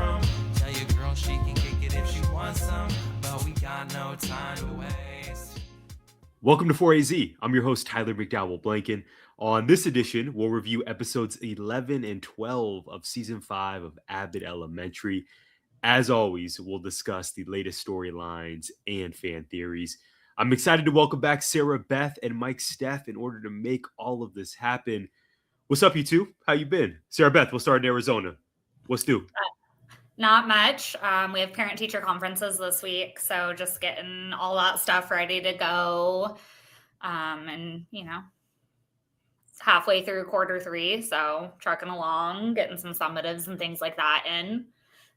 from. Tell your girl she can kick it if she wants some, but we got no time to waste. Welcome to 4AZ. I'm your host, Tyler McDowell Blanken. On this edition, we'll review episodes 11 and 12 of season 5 of Abbott Elementary. As always, we'll discuss the latest storylines and fan theories. I'm excited to welcome back Sarah Beth and Mike Steph in order to make all of this happen. What's up, you two? How you been? Sarah Beth, we'll start in Arizona. What's new? Not much. We have parent-teacher conferences this week, so just getting all that stuff ready to go. And, it's halfway through quarter 3, so trucking along, getting some summatives and things like that in.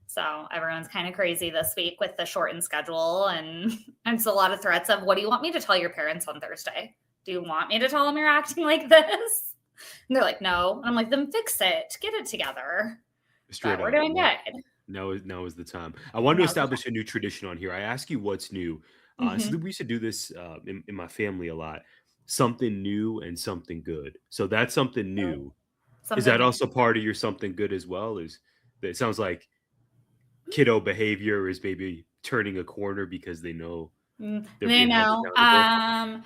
So everyone's kind of crazy this week with the shortened schedule, and it's a lot of threats of, what do you want me to tell your parents on Thursday? Do you want me to tell them you're acting like this? And they're like, no. And I'm like, then fix it. Get it together. Straight we're up. doing good. Now is the time. I want to establish a new tradition on here. I ask you what's new. So we used to do this in my family a lot. Something new and something good. So that's something new. Is that also part of your something good as well? It sounds like kiddo behavior is maybe turning a corner because they know they know.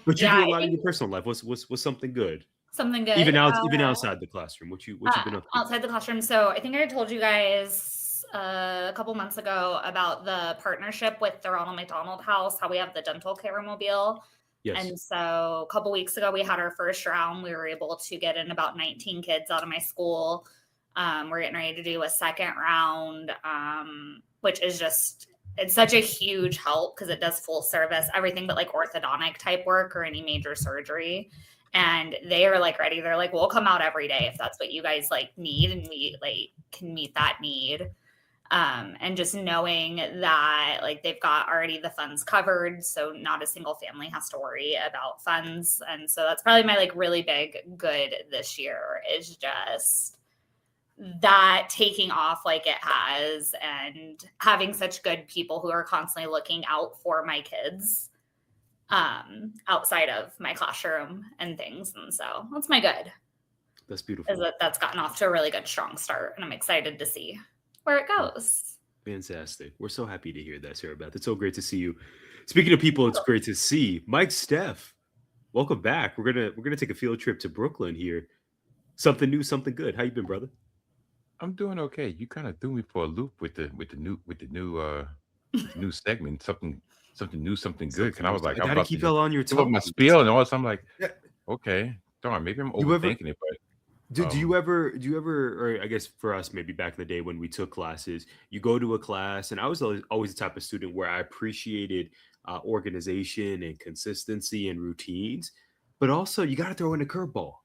But you do a lot in your personal life. What's something good? Something good. Even outside the classroom. What you been up to? Outside the classroom. So I think I told you guys a couple months ago about the partnership with the Ronald McDonald House, how we have the dental care mobile. Yes. And so a couple weeks ago, we had our first round. We were able to get in about 19 kids out of my school. We're getting ready to do a second round, which is it's such a huge help because it does full service, everything but like orthodontic type work or any major surgery. And they are like ready. They're like, we'll come out every day if that's what you guys like need, and we like can meet that need. And just knowing that like they've got already the funds covered, so not a single family has to worry about funds. And so that's probably my like really big good this year, is just that taking off like it has, and having such good people who are constantly looking out for my kids outside of my classroom and things. And so that's my good. That's beautiful. That's gotten off to a really good strong start, and I'm excited to see where it goes. Fantastic. We're so happy to hear that, Sarah Beth. It's so great to see you. Speaking of people, it's great to see Mike Steph. Welcome back. We're gonna take a field trip to Brooklyn here. Something new, something good. How you been, brother? I'm doing okay. You kind of threw me for a loop with the new segment. Something new, something good. And I was like, I gotta keep it on your tongue. My spiel and all. So I'm like, okay, darn, maybe I'm overthinking it, but. Do you ever, or I guess for us, maybe back in the day when we took classes, you go to a class, and I was always the type of student where I appreciated organization and consistency and routines, but also you got to throw in a curveball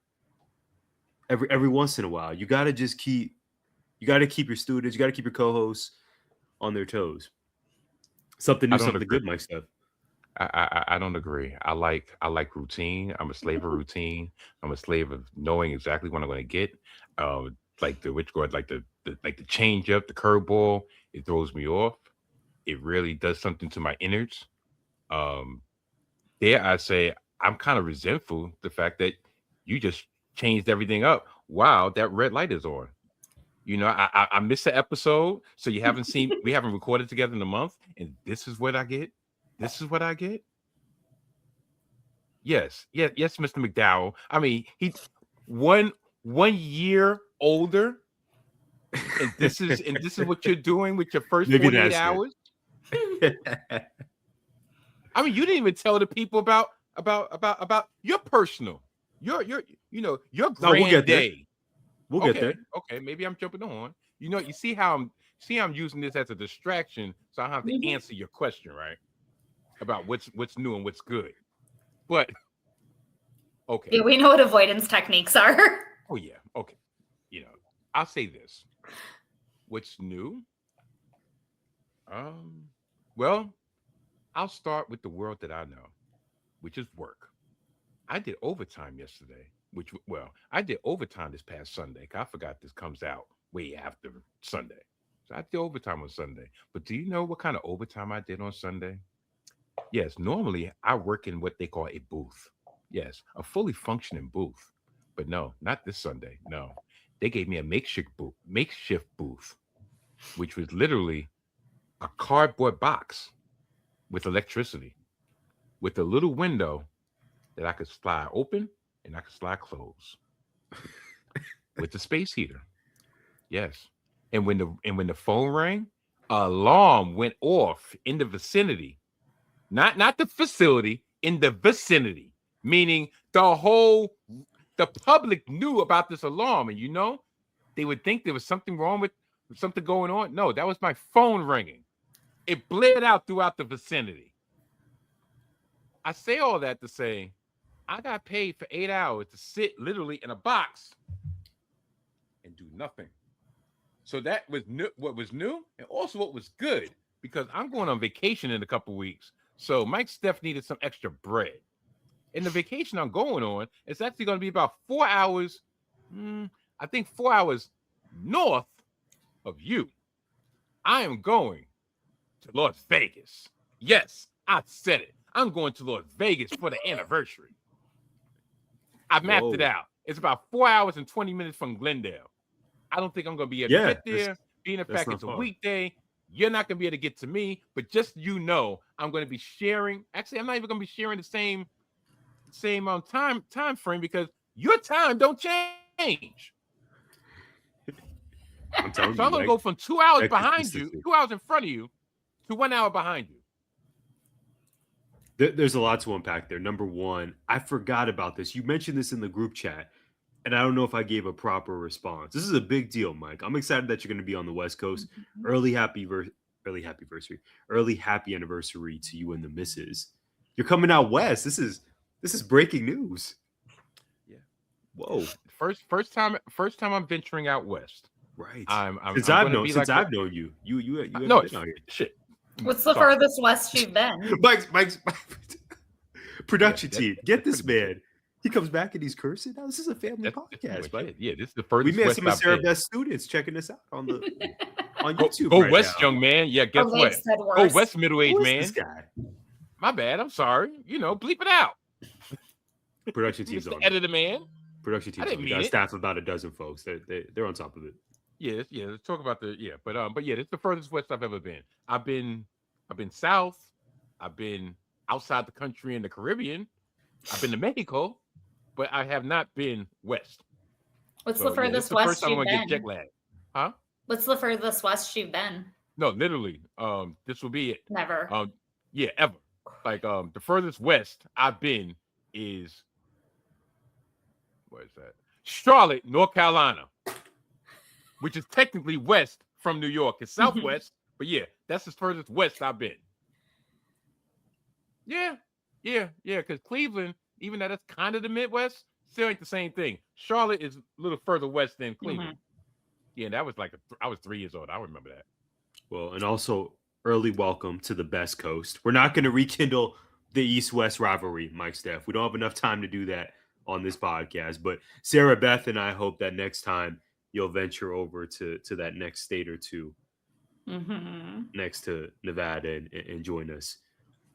every once in a while. You got to keep your students, you got to keep your co-hosts on their toes. Something new, something good, Mike Steph. I don't agree. I like routine. I'm a slave of routine. I'm a slave of knowing exactly what I'm going to get. Like the change up, the curveball, it throws me off. It really does something to my innards. There I say I'm kind of resentful the fact that you just changed everything up. Wow, that red light is on. I missed the episode, so you haven't seen. We haven't recorded together in a month, and this is what I get. This is what I get. Yes, Mr. McDowell. I mean, he's one year older, and this is what you're doing with your first 48 hours. I mean, you didn't even tell the people about your personal, your grand day. We'll get there. Okay, maybe I'm jumping on. You see how I'm using this as a distraction, so I don't have to answer your question, right? About what's new and what's good. But okay. Yeah, we know what avoidance techniques are. Oh yeah. Okay. I'll say this. What's new? Well, I'll start with the world that I know, which is work. I did overtime yesterday, I did overtime this past Sunday. I forgot this comes out way after Sunday. So I did overtime on Sunday. But do you know what kind of overtime I did on Sunday? Yes, normally I work in what they call a booth. Yes, a fully functioning booth. But no, not this Sunday. No, they gave me a makeshift booth. which was literally a cardboard box with electricity, with a little window that I could slide open and I could slide close with the space heater. Yes. And when the phone rang, alarm went off in the vicinity. Not the facility, in the vicinity. Meaning the public knew about this alarm. And they would think there was something wrong with something going on. No, that was my phone ringing. It blared out throughout the vicinity. I say all that to say I got paid for 8 hours to sit literally in a box and do nothing. So that was new, what was new, and also what was good, because I'm going on vacation in a couple weeks. So Mike Steph needed some extra bread. And the vacation I'm going on is actually going to be about 4 hours, I think 4 hours north of you. I am going to Las Vegas. Yes, I said it. I'm going to Las Vegas for the anniversary. I mapped it out. It's about 4 hours and 20 minutes from Glendale. I don't think I'm going to be able to get there. Being the fact it's a weekday, you're not going to be able to get to me. But just I'm going to be sharing. Actually, I'm not even going to be sharing the same time frame, because your time don't change. I'm telling so I'm going to go from 2 hours behind you, 2 hours in front of you, to 1 hour behind you. There's a lot to unpack there. Number one, I forgot about this. You mentioned this in the group chat, and I don't know if I gave a proper response. This is a big deal, Mike. I'm excited that you're going to be on the West Coast. Mm-hmm. Early happy anniversary to you and the missus. You're coming out west. This is breaking news. Yeah. Whoa. First time I'm venturing out west. Right. Since I've known you. You haven't no been out here. Shit. What's the furthest west you've been? Mike's production team. Get this man. He comes back and he's cursing. Now, this is a family podcast, right? Yeah, this is the furthest. We met some of Sarah Beth students checking us out on YouTube. Go west, young man. Yeah, guess what? Go west, middle-aged man. This guy? My bad. I'm sorry. Bleep it out. Production team's on. Editor man. Production team. We got a staff of about a dozen folks. They're on top of it. Yeah. Let's talk about but yeah, it's the furthest west I've ever been. I've been south. I've been outside the country in the Caribbean. I've been to Mexico, but I have not been west. What's the furthest west you've been? Get jet lag. Huh? What's the furthest west you've been? No, literally. This will be it. Never. Yeah, ever. Like the furthest west I've been is, what is that? Charlotte, North Carolina, which is technically west from New York. It's southwest, but yeah, that's the furthest west I've been. Yeah, because Cleveland, even though that's kind of the Midwest, still ain't the same thing. Charlotte is a little further west than Cleveland. Yeah, that was I was 3 years old. I remember that. Well, and also early welcome to the best coast. We're not going to rekindle the East-West rivalry, Mike Steph. We don't have enough time to do that on this podcast. But Sarah Beth and I hope that next time you'll venture over to that next state or two next to Nevada and join us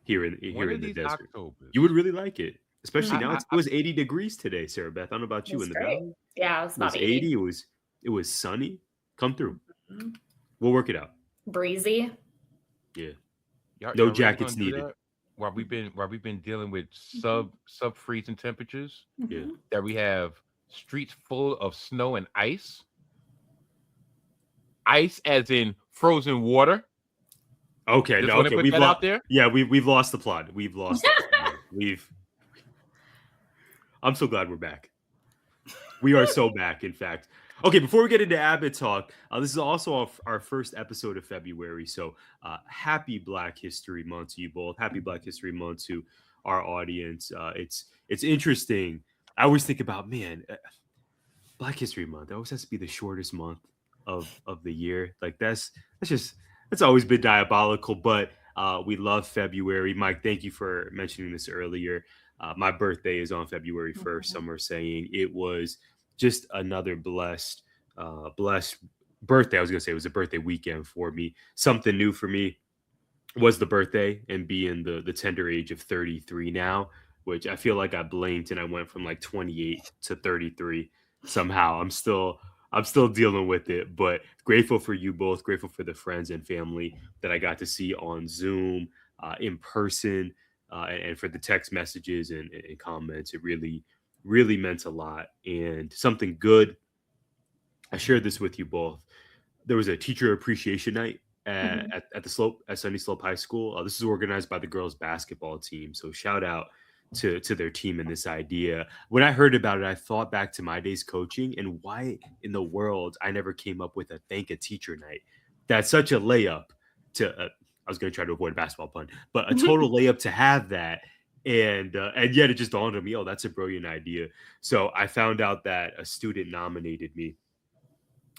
here in the desert. Octobers? You would really like it, especially now. It was 80 degrees today, Sarah Beth. I don't know about you in the valley. Yeah, it was 80. It was sunny. Come through. We'll work it out. Breezy. Yeah. Y'all jackets needed. While we've been dealing with sub freezing temperatures. Yeah. That we have streets full of snow and ice. Ice as in frozen water. Okay, Just okay. We've out there. Yeah, we've lost the plot. We've lost it. I'm so glad we're back. We are so back, in fact. Okay, before we get into Abbott talk, this is also our first episode of February. So happy Black History Month to you both. Happy Black History Month to our audience. It's interesting. I always think about, Black History Month. That always has to be the shortest month of the year. Like that's always been diabolical, but we love February. Mike, thank you for mentioning this earlier. My birthday is on February 1st. Some are saying it was just another blessed birthday. I was going to say it was a birthday weekend for me. Something new for me was the birthday and being the tender age of 33 now, which I feel like I blinked and I went from like 28 to 33. Somehow I'm still I'm still dealing with it, but grateful for you both. Grateful for the friends and family that I got to see on Zoom, in person, and for the text messages and comments. It really, really meant a lot. And something good, I shared this with you both. There was a teacher appreciation night Mhm. at the slope at Sunny Slope High School. This is organized by the girls basketball team. So shout out to their team and this idea. When I heard about it, I thought back to my days coaching and why in the world I never came up with a thank a teacher night. That's such a layup to. I was going to try to avoid a basketball pun, but a total layup to have that. And yet it just dawned on me, oh, that's a brilliant idea. So I found out that a student nominated me,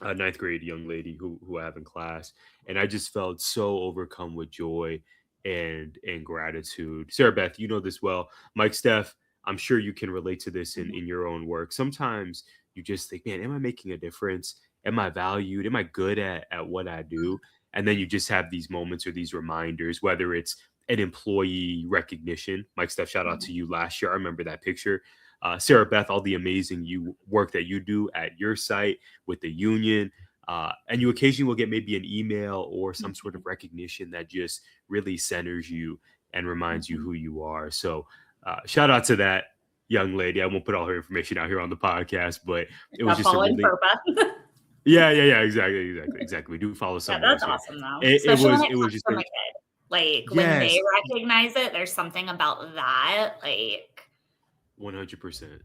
a ninth grade young lady who I have in class, and I just felt so overcome with joy and gratitude. Sarah Beth, you know this well. Mike Steph, I'm sure you can relate to this in your own work. Sometimes you just think, man, am I making a difference? Am I valued? Am I good at what I do? And then you just have these moments or these reminders, whether it's an employee recognition. Mike Steph, shout out to you last year. I remember that picture. Sarah Beth, all the amazing work that you do at your site with the union. And you occasionally will get maybe an email or some sort of recognition that just really centers you and reminds you who you are. So shout out to that young lady. I won't put all her information out here on the podcast, but it was Stop just a following really, purpose. yeah, exactly. We do follow Yeah, some of that's us here. awesome though. It Especially when was it it was comes just from a kid. Like when they yes, recognize it, there's something about that, like 100%,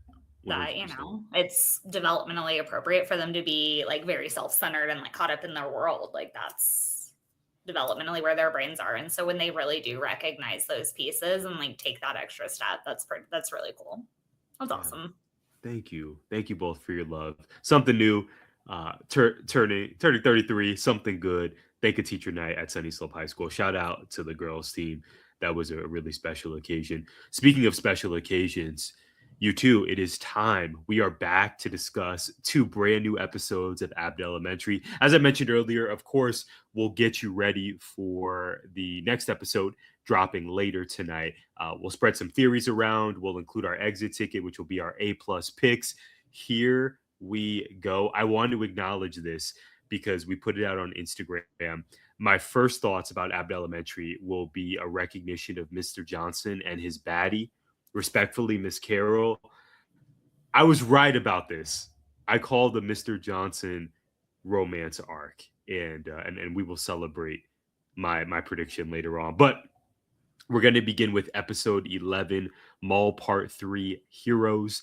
that, 100%. it's developmentally appropriate for them to be like very self-centered and like caught up in their world. Like that's developmentally where their brains are. And so when they really do recognize those pieces and like take that extra step, that's really cool. That's Yeah. awesome. Thank you both for your love. Something new, turning 33, something good. Thank a teacher night at Sunny Slope High School. Shout out to the girls team. That was a really special occasion. Speaking of special occasions, you too, it is time. We are back to discuss two brand new episodes of Abbott Elementary. As I mentioned earlier, of course, we'll get you ready for the next episode dropping later tonight. We'll spread some theories around. We'll include our exit ticket, which will be our A plus picks. Here we go. I want to acknowledge this because we put it out on Instagram. My first thoughts about Abbott Elementary will be a recognition of Mr. Johnson and his baddie. Respectfully, Miss Carroll. I was right about this. I called the Mr. Johnson romance arc, and we will celebrate my prediction later on. But we're going to begin with episode 11, Mall Part 3, Heroes.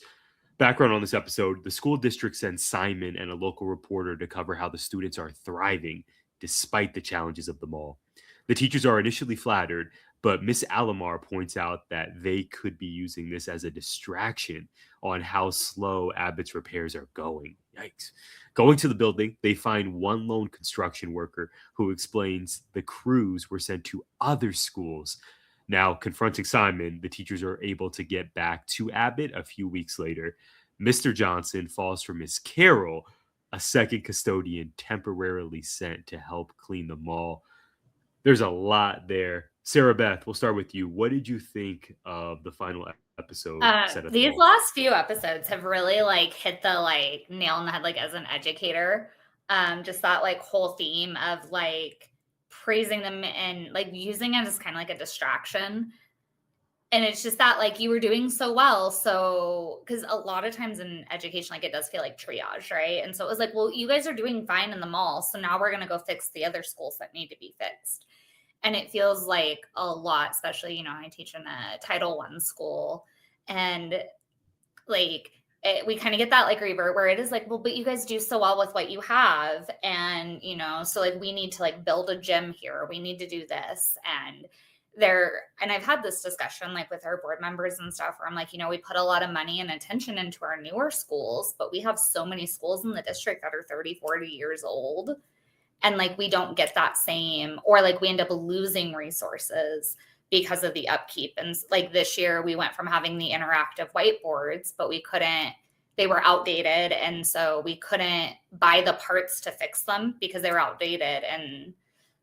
Background on this episode: the school district sends Simon and a local reporter to cover how the students are thriving despite the challenges of the mall. The teachers are initially flattered, but Miss Alomar points out that they could be using this as a distraction on how slow Abbott's repairs are going. Yikes. Going to the building, they find one lone construction worker who explains the crews were sent to other schools. Now, confronting Simon, the teachers are able to get back to Abbott a few weeks later. Mr. Johnson falls for Miss Carroll, a second custodian temporarily sent to help clean the mall. There's a lot there. Sarah Beth, we'll start with you. What did you think of the final episode set at the These mall? last few episodes have really like hit the like nail on the head, like as an educator. Just that like whole theme of like praising them and like using it as kind of like a distraction. And it's just that like you were doing so well. So because a lot of times in education, like it does feel like triage, right? And so it was like, well, you guys are doing fine in the mall. So now we're gonna go fix the other schools that need to be fixed. And it feels like a lot, especially, I teach in a Title I school, and like we kind of get that like revert where it is like, well, but you guys do so well with what you have. And, so like we need to like build a gym here. We need to do this. And I've had this discussion like with our board members and stuff where I'm like, we put a lot of money and attention into our newer schools, but we have so many schools in the district that are 30, 40 years old. And like, we don't get that same, or like we end up losing resources because of the upkeep. And like this year we went from having the interactive whiteboards, but they were outdated. And so we couldn't buy the parts to fix them because they were outdated. And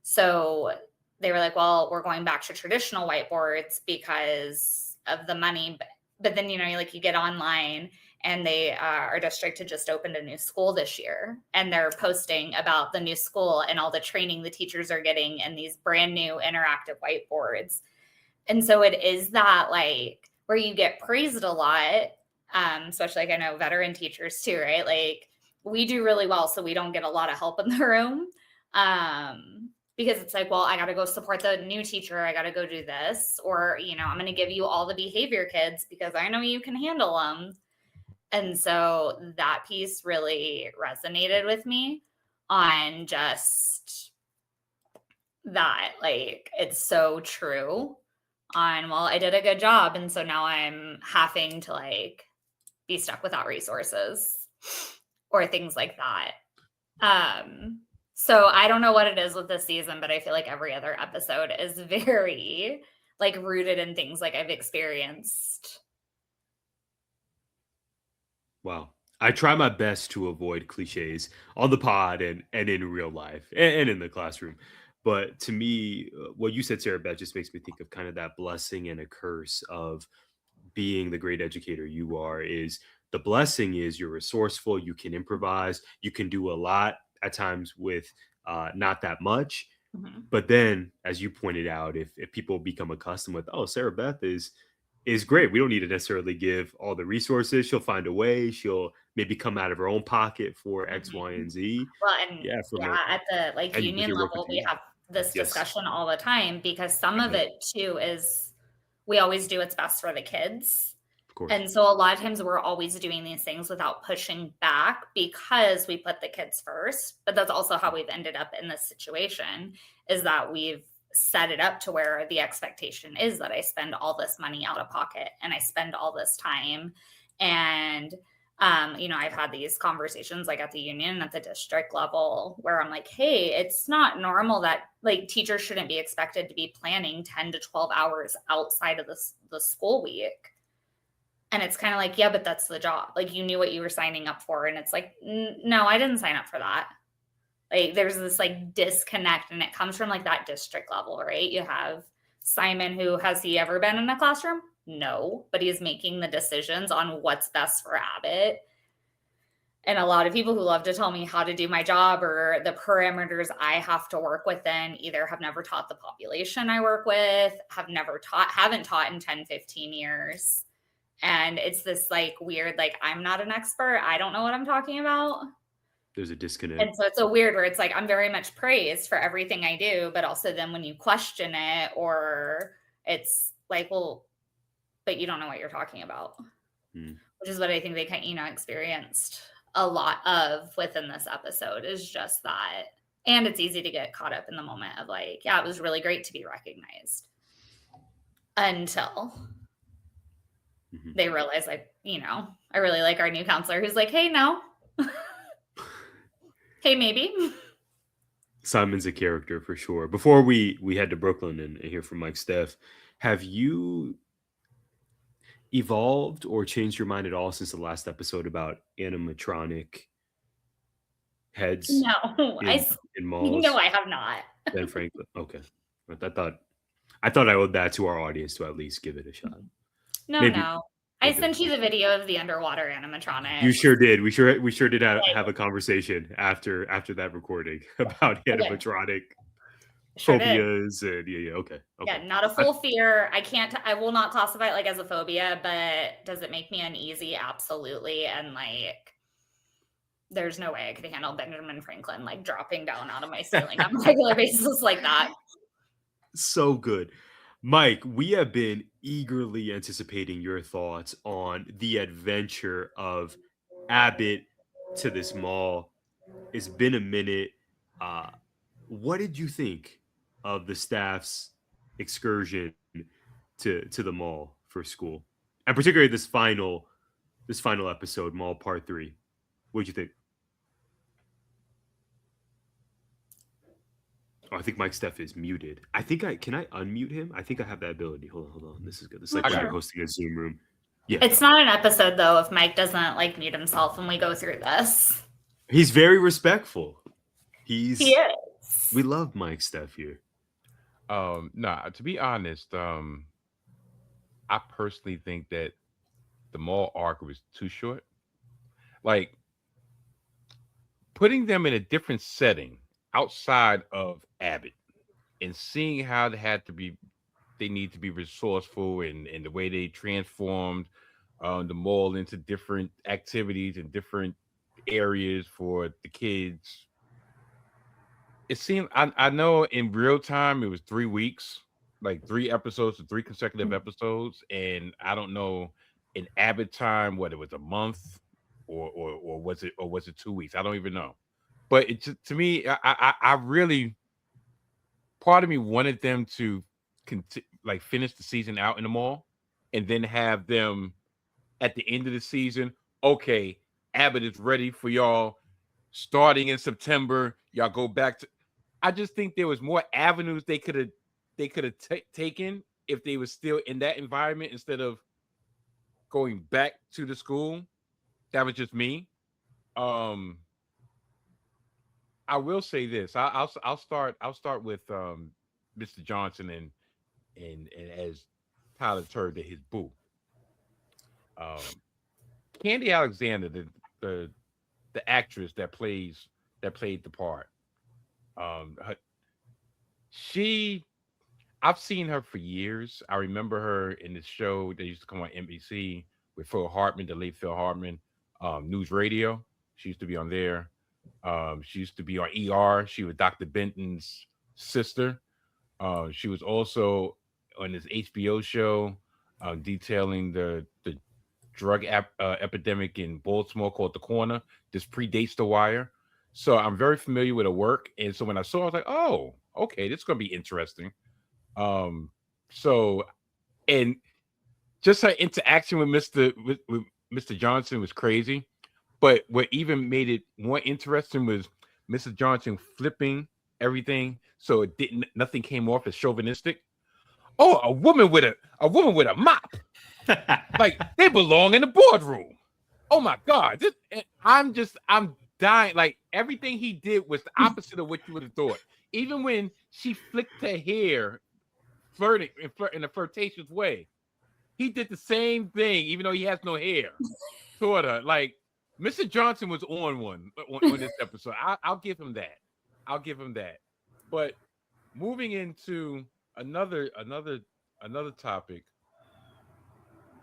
so they were like, well, we're going back to traditional whiteboards because of the money. But then, you get online and our district had just opened a new school this year, and they're posting about the new school and all the training the teachers are getting and these brand new interactive whiteboards. And so it is that like where you get praised a lot, especially like I know veteran teachers too, right? Like we do really well, so we don't get a lot of help in the room. Because it's like, well, I got to go support the new teacher. I got to go do this, or, I'm going to give you all the behavior kids because I know you can handle them. And so that piece really resonated with me on just that, like, it's so true on, well, I did a good job. And so now I'm having to like be stuck without resources or things like that. So I don't know what it is with this season, but I feel like every other episode is very like rooted in things like I've experienced. Wow. I try my best to avoid cliches on the pod and in real life and in the classroom. But to me, what you said, Sarah Beth, just makes me think of kind of that blessing and a curse of being the great educator you are. Is the blessing is you're resourceful, you can improvise, you can do a lot at times with not that much. Mm-hmm. But then, as you pointed out, if people become accustomed with, oh, Sarah Beth is great. We don't need to necessarily give all the resources. She'll find a way. She'll maybe come out of her own pocket for X, Y, and Z. Well, and at the like and union level, we have this discussion all the time because some of it too is we always do what's best for the kids. And so a lot of times we're always doing these things without pushing back because we put the kids first. But that's also how we've ended up in this situation, is that we've set it up to where the expectation is that I spend all this money out of pocket and I spend all this time. And, I've had these conversations like at the union, at the district level, where I'm like, hey, it's not normal that like teachers shouldn't be expected to be planning 10 to 12 hours outside of the school week. And it's kind of like, yeah, but that's the job. Like you knew what you were signing up for. And it's like, no, I didn't sign up for that. Like there's this like disconnect, and it comes from like that district level, right? You have Simon, who has he ever been in a classroom? No, but he's making the decisions on what's best for Abbott. And a lot of people who love to tell me how to do my job or the parameters I have to work within either have never taught the population I work with, haven't taught in 10, 15 years. And it's this like weird, like, I'm not an expert. I don't know what I'm talking about. There's a disconnect. And so it's a weird where it's like, I'm very much praised for everything I do. But also then when you question it, or it's like, well, but you don't know what you're talking about, which is what I think they experienced a lot of within this episode, is just that. And it's easy to get caught up in the moment of like, yeah, it was really great to be recognized until they realize, like, I really like our new counselor who's like, hey, no. Hey, maybe. Simon's a character for sure. Before we head to Brooklyn and hear from Mike Steph, have you evolved or changed your mind at all since the last episode about animatronic heads? No, in malls? No, I have not. Ben Franklin. Okay. I thought I owed that to our audience to at least give it a shot. No. I sent you the video of the underwater animatronic. You sure did. We sure did have a conversation after that recording about animatronic phobias and okay. Yeah, not a full fear. I will not classify it like as a phobia, but does it make me uneasy? Absolutely. And like, there's no way I could handle Benjamin Franklin like dropping down out of my ceiling on a regular basis like that. So good. Mike, we have been eagerly anticipating your thoughts on the adventure of Abbott to this mall. It's been a minute. What did you think of the staff's excursion to the mall for school, and particularly this final episode, Mall Part 3? What did you think? Oh, I think Mike Steph is muted. Can I unmute him? I think I have that ability. Hold on. This is good. This is like when you're hosting a Zoom room. Yeah. It's not an episode though if Mike doesn't like mute himself when we go through this. He's very respectful. He is. We love Mike Steph here. No, to be honest, I personally think that the mall arc was too short. Like putting them in a different setting outside of Abbott and seeing how they need to be resourceful and the way they transformed the mall into different activities and different areas for the kids. It seemed I know in real time it was 3 weeks, like 3 episodes or 3 consecutive episodes, and I don't know in Abbott time what it was, a month or was it 2 weeks? I don't even know. But it to me, I really, part of me wanted them to like finish the season out in the mall, and then have them at the end of the season. Okay, Abbott is ready for y'all. Starting in September, y'all go back to. I just think there was more avenues they could have taken if they were still in that environment instead of going back to the school. That was just me. Um, I will say this. I'll start with Mr. Johnson and as Tyler turned to his boo. Um, Candy Alexander, the the actress that played the part. Her, she I've seen her for years. I remember her in this show that used to come on NBC with Phil Hartman, the late Phil Hartman, News Radio. She used to be on there. She used to be on ER. She was Dr. Benton's sister. She was also on this HBO show detailing the epidemic in Baltimore called The Corner. This predates The Wire. So I'm very familiar with her work. And so when I saw it, I was like, oh, okay, this is going to be interesting. Um, so, and just her interaction with with Mr. Johnson was crazy. But what even made it more interesting was Mrs. Johnson flipping everything so it didn't nothing came off as chauvinistic. Oh, a woman with a mop. Like they belong in the boardroom. Oh my God. I'm dying. Like everything he did was the opposite of what you would have thought. Even when she flicked her hair, flirting in a flirtatious way, he did the same thing, even though he has no hair toward her. Like Mr. Johnson was on one on this episode. I'll give him that. I'll give him that. But moving into another topic,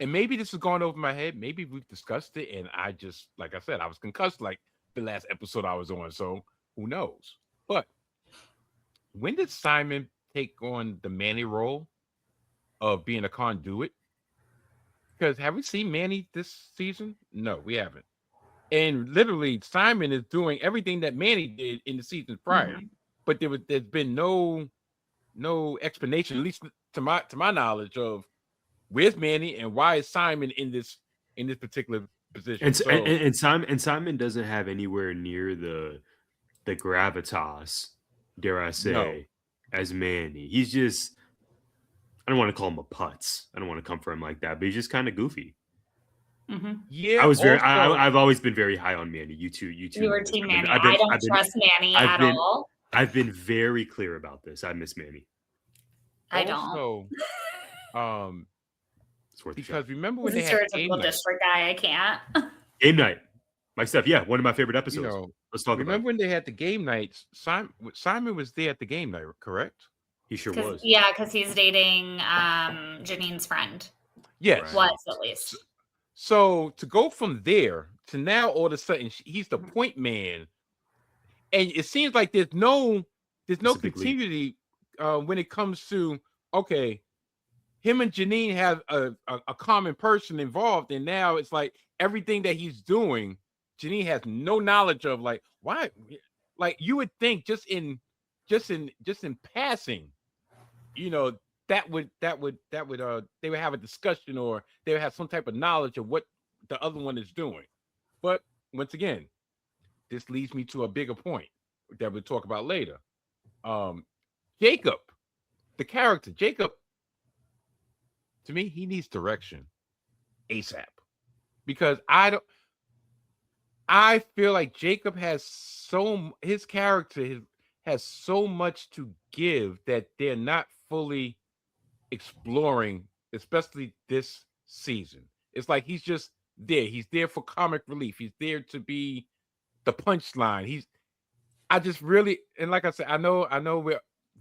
and maybe this is going over my head. Maybe we've discussed it, and I just, like I said, I was concussed like the last episode I was on. So who knows? But when did Simon take on the Manny role of being a conduit? Because have we seen Manny this season? No, we haven't. And literally, Simon is doing everything that Manny did in the season prior, but there's been no explanation, at least to my knowledge, of where's Manny and why is Simon in this particular position. And, So Simon doesn't have anywhere near the gravitas, dare I no, say, as Manny. He's just, I don't want to call him a putz. I don't want to come for him like that, but he's just kind of goofy. yeah. I've always been very high on Manny. You too. You were Team Manny. I've been, I don't I've been, trust Manny I've at been, all. I've been very clear about this. I miss Manny. I don't. Also, um, It's worth a because shot. remember He's when a they had game stereotypical night? district guy. I can't. Game night. Mike Steph, yeah, one of my favorite You episodes. know, Let's talk about remember it. when they had the game nights? Simon was there at the game night, correct? He sure Because was. he's dating Janine's friend. Yes. Right. Was at least. So to go from there to now, all of a sudden he's the point man, and it seems like there's no It's a big leap. continuity when it comes to, okay, him and Janine have a common person involved, and now it's like everything that he's doing, Janine has no knowledge of. Like, why? Like you would think just in passing, you know, that would they would have a discussion, or they would have some type of knowledge of what the other one is doing. But once again, this leads me to a bigger point that we'll talk about later. Um, Jacob, the character Jacob, to me, he needs direction ASAP, because I feel like Jacob his character has so much to give that they're not fully exploring, especially this season. It's like he's just there. He's there for comic relief. He's there to be the punchline. I just really, and like I said, I know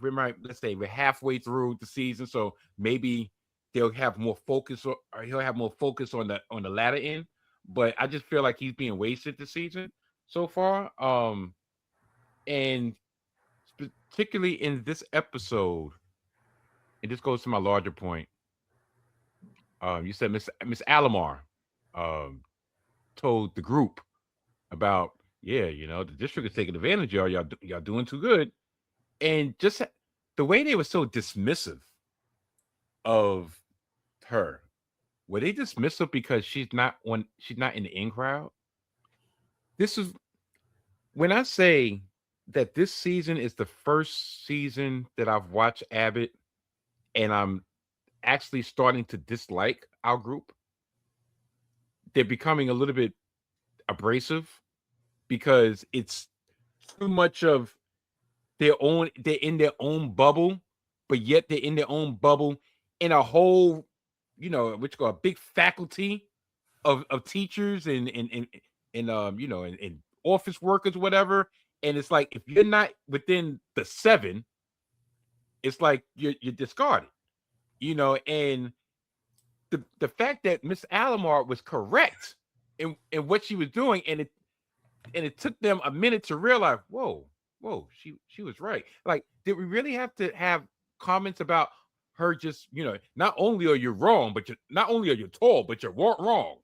let's say we're halfway through the season, so maybe they'll have more focus, or he'll have more focus on the latter end. But I just feel like he's being wasted this season so far. And particularly in this episode, and this goes to my larger point. You said Miss Alomar um, told the group about, yeah, the district is taking advantage of y'all. Y'all doing too good, and just the way they were so dismissive of her. Were they dismissive because she's not in the in crowd? This is when I say that this season is the first season that I've watched Abbott, and I'm actually starting to dislike our group. They're becoming a little bit abrasive because it's too much of they're in their own bubble, but yet they're in their own bubble in a whole, which go a big faculty of teachers and office workers, whatever. And it's like, if you're not within the 7, it's like you're discarded, and the fact that Miss Alomar was correct in what she was doing, and it took them a minute to realize, whoa, she was right. Like, did we really have to have comments about her just, not only are you wrong, but not only are you tall, but you're wrong.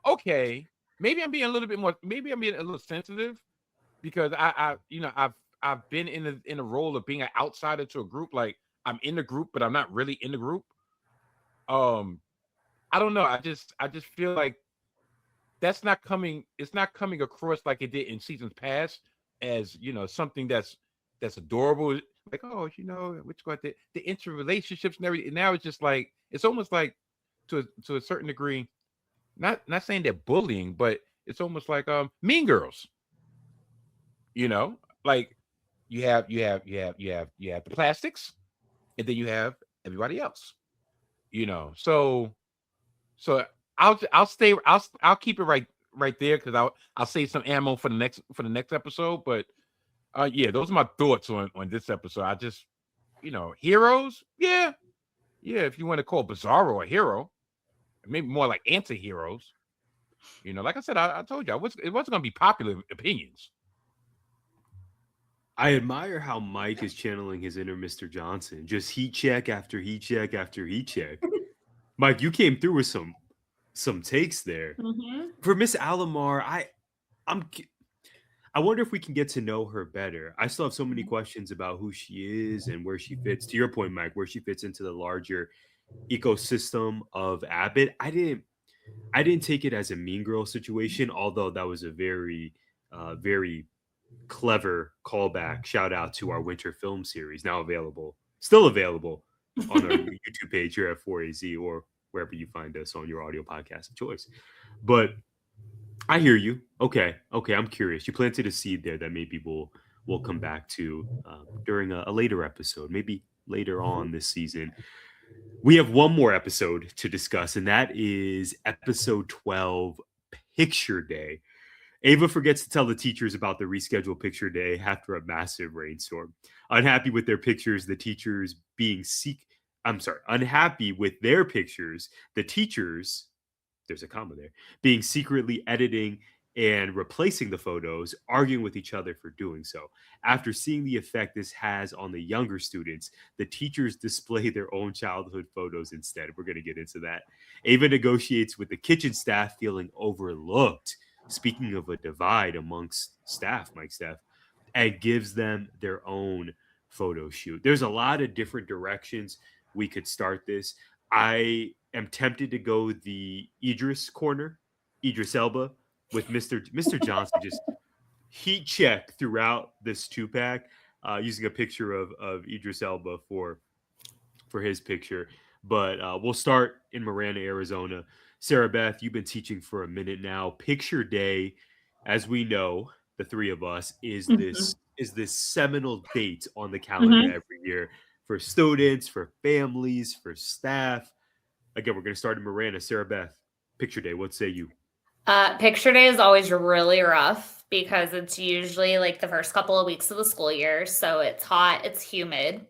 Okay, maybe I'm being a little sensitive because I've been in a role of being an outsider to a group. Like, I'm in the group, but I'm not really in the group. I don't know. I just feel like that's not coming. It's not coming across like it did in seasons past as something that's adorable. Like, oh, which got the interrelationships and everything. Now it's just like, it's almost like to a certain degree. Not saying they're bullying, but it's almost like Mean Girls. Like you have the plastics, and then you have everybody else. So I'll keep it right there because I'll save some ammo for the next episode. But yeah, those are my thoughts on this episode. I just heroes, yeah. If you want to call Bizarro a hero, maybe more like anti-heroes. Like I said, I told you it wasn't going to be popular opinions. I admire how Mike is channeling his inner Mr. Johnson. Just heat check after heat check after heat check. Mike, you came through with some takes there. Mm-hmm. For Miss Alomar, I wonder if we can get to know her better. I still have so many questions about who she is and where she fits. To your point, Mike, where she fits into the larger ecosystem of Abbott. I didn't take it as a Mean Girl situation, although that was a very, very clever callback. Shout out to our winter film series, still available on our YouTube page here at 4AZ or wherever you find us on your audio podcast of choice. But I hear you. Okay, I'm curious. You planted a seed there that maybe we'll come back to during a later episode, maybe later on this season. We have one more episode to discuss, and that is episode 12, Picture Day. Ava forgets to tell the teachers about the rescheduled picture day after a massive rainstorm. Unhappy with their pictures, the teachers unhappy with their pictures, the teachers, there's a comma there, being secretly editing and replacing the photos, arguing with each other for doing so. After seeing the effect this has on the younger students, the teachers display their own childhood photos instead. We're going to get into that. Ava negotiates with the kitchen staff, feeling overlooked. Speaking of a divide amongst staff, Mike Steph, and gives them their own photo shoot. There's a lot of different directions we could start this. I am tempted to go the Idris Elba, with Mr. Johnson just heat check throughout this 2-pack, using a picture of Idris Elba for his picture. But we'll start in Marana, Arizona. Sarah Beth, you've been teaching for a minute now. Picture Day, as we know, the three of us, is this seminal date on the calendar every year for students, for families, for staff. Again, we're going to start in Marana. Sarah Beth, picture day? What say you? Picture day is always really rough because it's usually like the first couple of weeks of the school year. So it's hot, it's humid.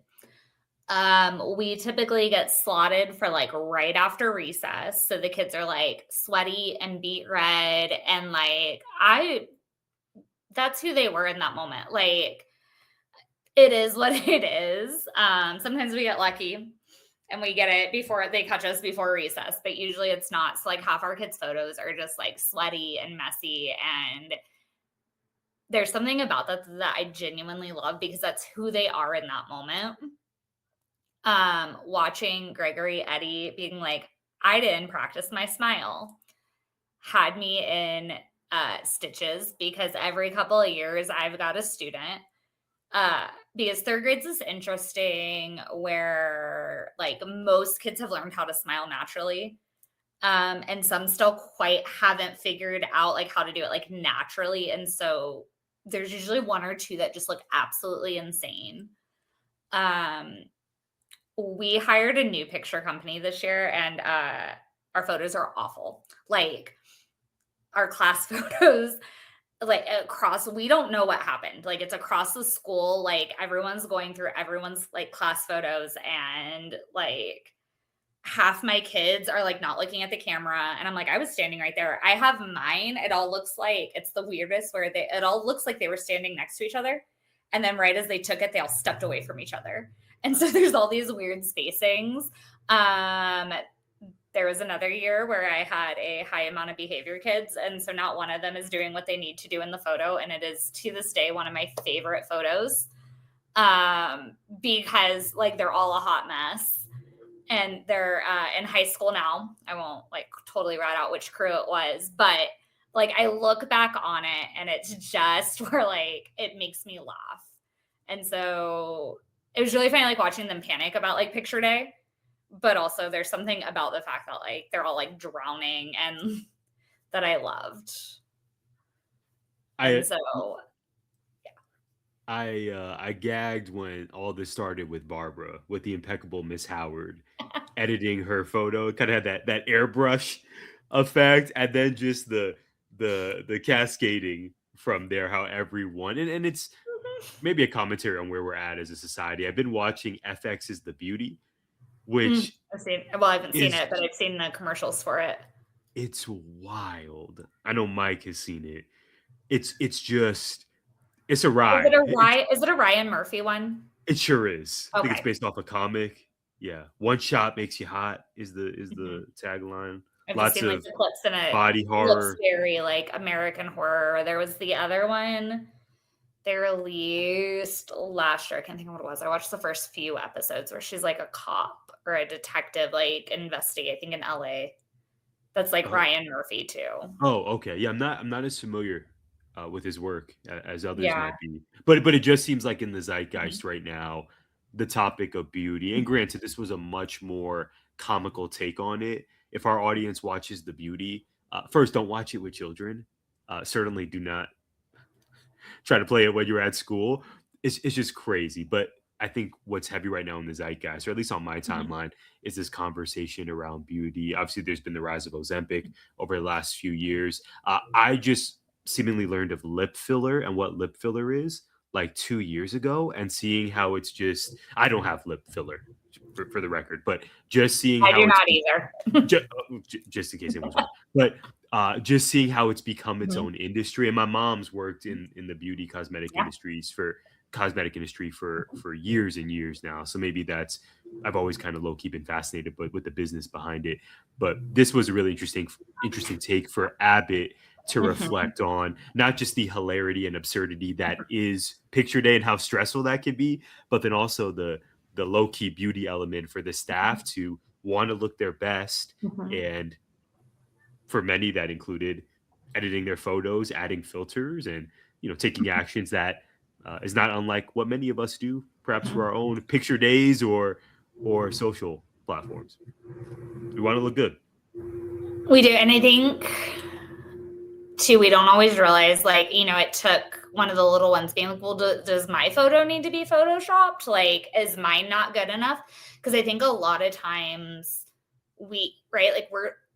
We typically get slotted for like right after recess. So the kids are like sweaty and beet red. And like, that's who they were in that moment. Like, it is what it is. Sometimes we get lucky and we get it before they catch us before recess, but usually it's not. So like half our kids' photos are just like sweaty and messy. And there's something about that I genuinely love because that's who they are in that moment. Watching Gregory, Eddie being like, I didn't practice my smile, had me in stitches because every couple of years I've got a student. Because third grades is interesting where like most kids have learned how to smile naturally. And some still quite haven't figured out like how to do it like naturally. And so there's usually one or two that just look absolutely insane. We hired a new picture company this year and our photos are awful. Like our class photos, like across, we don't know what happened. Like it's across the school, like everyone's going through everyone's like class photos and like half my kids are like not looking at the camera. And I'm like, I was standing right there. I have mine. It all looks like it's the weirdest where it all looks like they were standing next to each other. And then right as they took it, they all stepped away from each other. And so there's all these weird spacings. There was another year where I had a high amount of behavior kids. And so not one of them is doing what they need to do in the photo. And it is to this day one of my favorite photos because like they're all a hot mess. And they're in high school now. I won't like totally rat out which crew it was, but like I look back on it and it's just where like it makes me laugh. And so it was really funny like watching them panic about like picture day, but also there's something about the fact that like they're all like drowning and that I loved. And so I gagged when all this started with Barbara, with the impeccable Miss Howard editing her photo. It kind of had that airbrush effect, and then just the cascading from there. How everyone and it's maybe a commentary on where we're at as a society. I've been watching FX's The Beauty, which I haven't seen it, but I've seen the commercials for it. It's wild. I know Mike has seen it. It's just. It's a ride. Is it a Ryan Murphy one? It sure is. Okay. I think it's based off a comic. Yeah. One shot makes you hot is the tagline. I've Lots seen, of like, the clips in it. body horror. It looks very like American Horror. There was the other one they released last year. I can't think of what it was. I watched the first few episodes where she's like a cop or a detective, like investigating in LA. That's like Ryan Murphy too. Oh, okay. Yeah, I'm not as familiar with his work as others might be, but it just seems like in the zeitgeist right now, the topic of beauty. And granted, this was a much more comical take on it. If our audience watches The Beauty, first, don't watch it with children. Certainly, do not try to play it when you're at school. It's just crazy. But I think what's heavy right now in the zeitgeist, or at least on my timeline, is this conversation around beauty. Obviously, there's been the rise of Ozempic over the last few years. I just seemingly learned of lip filler and what lip filler is like 2 years ago, and seeing how it's just, I don't have lip filler for the record, but just seeing I do not either. just in case it was wrong. But just seeing how it's become its own industry. And my mom's worked in the beauty cosmetic industry for years and years now. So maybe that's, I've always kind of low-key been fascinated but with the business behind it. But this was a really interesting take for Abbott to reflect on not just the hilarity and absurdity that is picture day and how stressful that can be, but then also the low-key beauty element for the staff to want to look their best. And for many that included editing their photos, adding filters, and taking actions that is not unlike what many of us do, perhaps for our own picture days or social platforms. We want to look good. We do. And I think too, we don't always realize, like, it took one of the little ones being like, well, does my photo need to be photoshopped? Like, is mine not good enough? Because I think a lot of times we're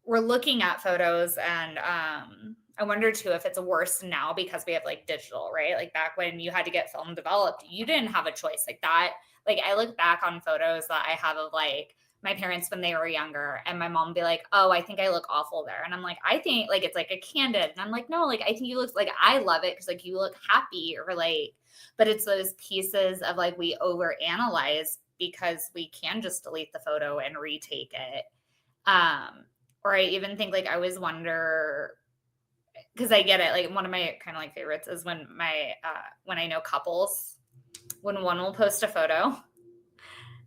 we're looking at photos, and I wonder too if it's worse now because we have like digital, right? Like back when you had to get film developed, you didn't have a choice like that. Like I look back on photos that I have of like my parents when they were younger, and my mom would be like, "Oh, I think I look awful there," and I'm like, "I think like it's like a candid," and I'm like, "No, like I think you look like I love it because like you look happy," or like, but it's those pieces of like we overanalyze because we can just delete the photo and retake it. Or I even think like I always wonder, because I get it. Like one of my kind of like favorites is when when I know couples, when one will post a photo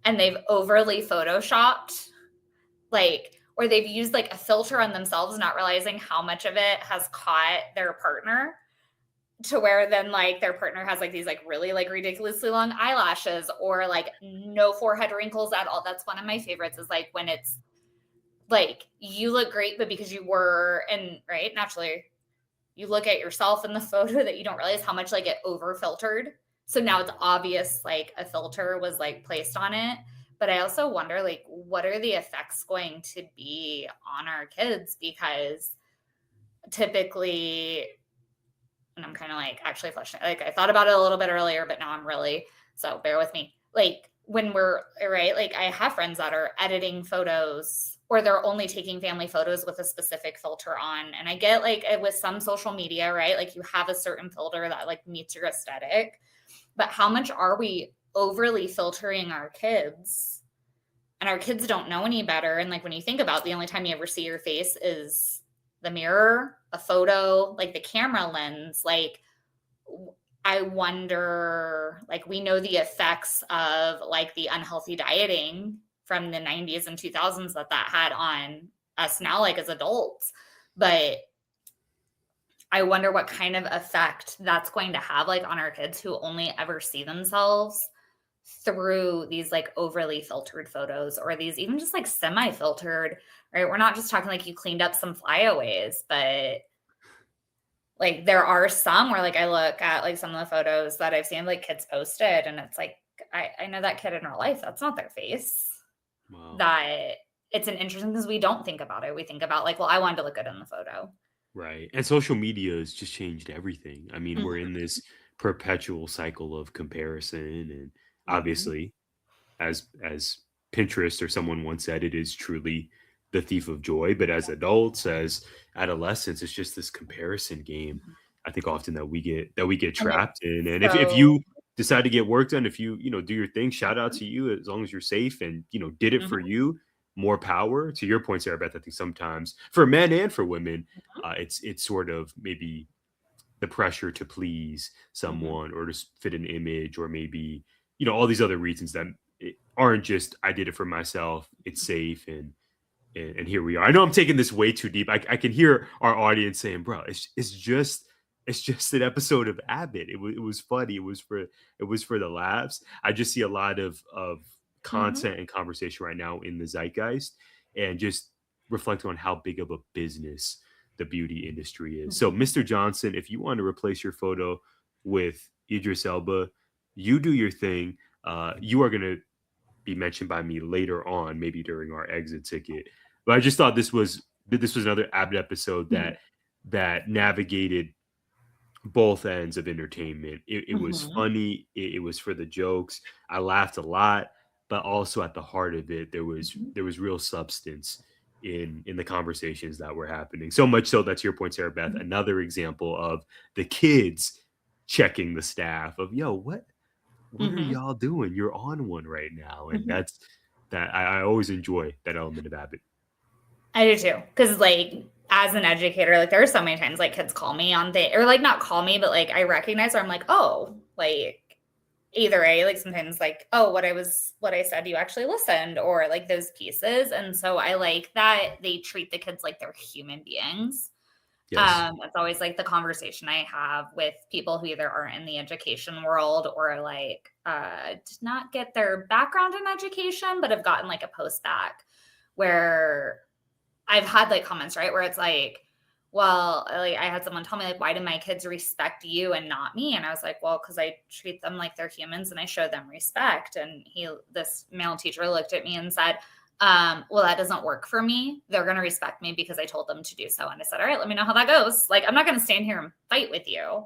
and they've overly photoshopped, like, or they've used like a filter on themselves, not realizing how much of it has caught their partner, to where then like their partner has like these like really like ridiculously long eyelashes or like no forehead wrinkles at all. That's one of my favorites, is like when it's like you look great, but because you were, and right, naturally you look at yourself in the photo that you don't realize how much like it over filtered. So now it's obvious like a filter was like placed on it. But I also wonder like what are the effects going to be on our kids, because typically, and I'm kind of like actually fleshing, like I thought about it a little bit earlier, but now I'm really, so bear with me. Like when we're right, like I have friends that are editing photos, or they're only taking family photos with a specific filter on. And I get like with some social media, right? Like you have a certain filter that like meets your aesthetic, but how much are we overly filtering our kids? And our kids don't know any better. And like when you think about it, the only time you ever see your face is the mirror, a photo, like the camera lens. Like I wonder, like we know the effects of like the unhealthy dieting from the 90s and 2000s that had on us now, like as adults. But I wonder what kind of effect that's going to have like on our kids who only ever see themselves through these like overly filtered photos, or these even just like semi-filtered, right? We're not just talking like you cleaned up some flyaways, but like there are some where like I look at like some of the photos that I've seen like kids posted, and it's like I know that kid in real life, that's not their face. Wow. That it's an interesting, because we don't think about it. We think about like, well, I wanted to look good in the photo. Right. And social media has just changed everything. I mean, we're in this perpetual cycle of comparison, and obviously as Pinterest or someone once said, it is truly the thief of joy. But as adults, as adolescents, it's just this comparison game. I think often that we get And trapped in. And if so you decide to get work done, if you do your thing, shout out to you, as long as you're safe and did it for you. More power. To your point, Sarah Beth, I think sometimes for men and for women, it's sort of maybe the pressure to please someone or to fit an image, or maybe all these other reasons that aren't just I did it for myself, it's safe, and here we are. I know I'm taking this way too deep. I can hear our audience saying, bro, it's just an episode of Abbott. It was funny. It was for the laughs. I just see a lot of content and conversation right now in the zeitgeist, and just reflect on how big of a business the beauty industry is. So, Mr. Johnson, if you want to replace your photo with Idris Elba, you do your thing. You are going to be mentioned by me later on, maybe during our exit ticket. But I just thought this was another Abbott episode that navigated both ends of entertainment. It was funny. It was for the jokes. I laughed a lot, but also at the heart of it, there was real substance in the conversations that were happening. So much so that, to your point, Sarah Beth, another example of the kids checking the staff of, yo, what are y'all doing? You're on one right now. And that's that I always enjoy that element of Abbott. I do too. Because like as an educator, like there are so many times like kids call me on things, or like not call me, but like I recognize, or I'm like, oh, like either like sometimes like, oh, what I said, you actually listened, or like those pieces. And so I like that they treat the kids like they're human beings. Yes. It's always like the conversation I have with people who either aren't in the education world, or like did not get their background in education, but have gotten like a post back, where I've had like comments, right, where it's like, well, like I had someone tell me like, why do my kids respect you and not me? And I was like, well, because I treat them like they're humans and I show them respect. And this male teacher looked at me and said, Well, that doesn't work for me. They're going to respect me because I told them to do so. And I said, all right, let me know how that goes. Like, I'm not going to stand here and fight with you.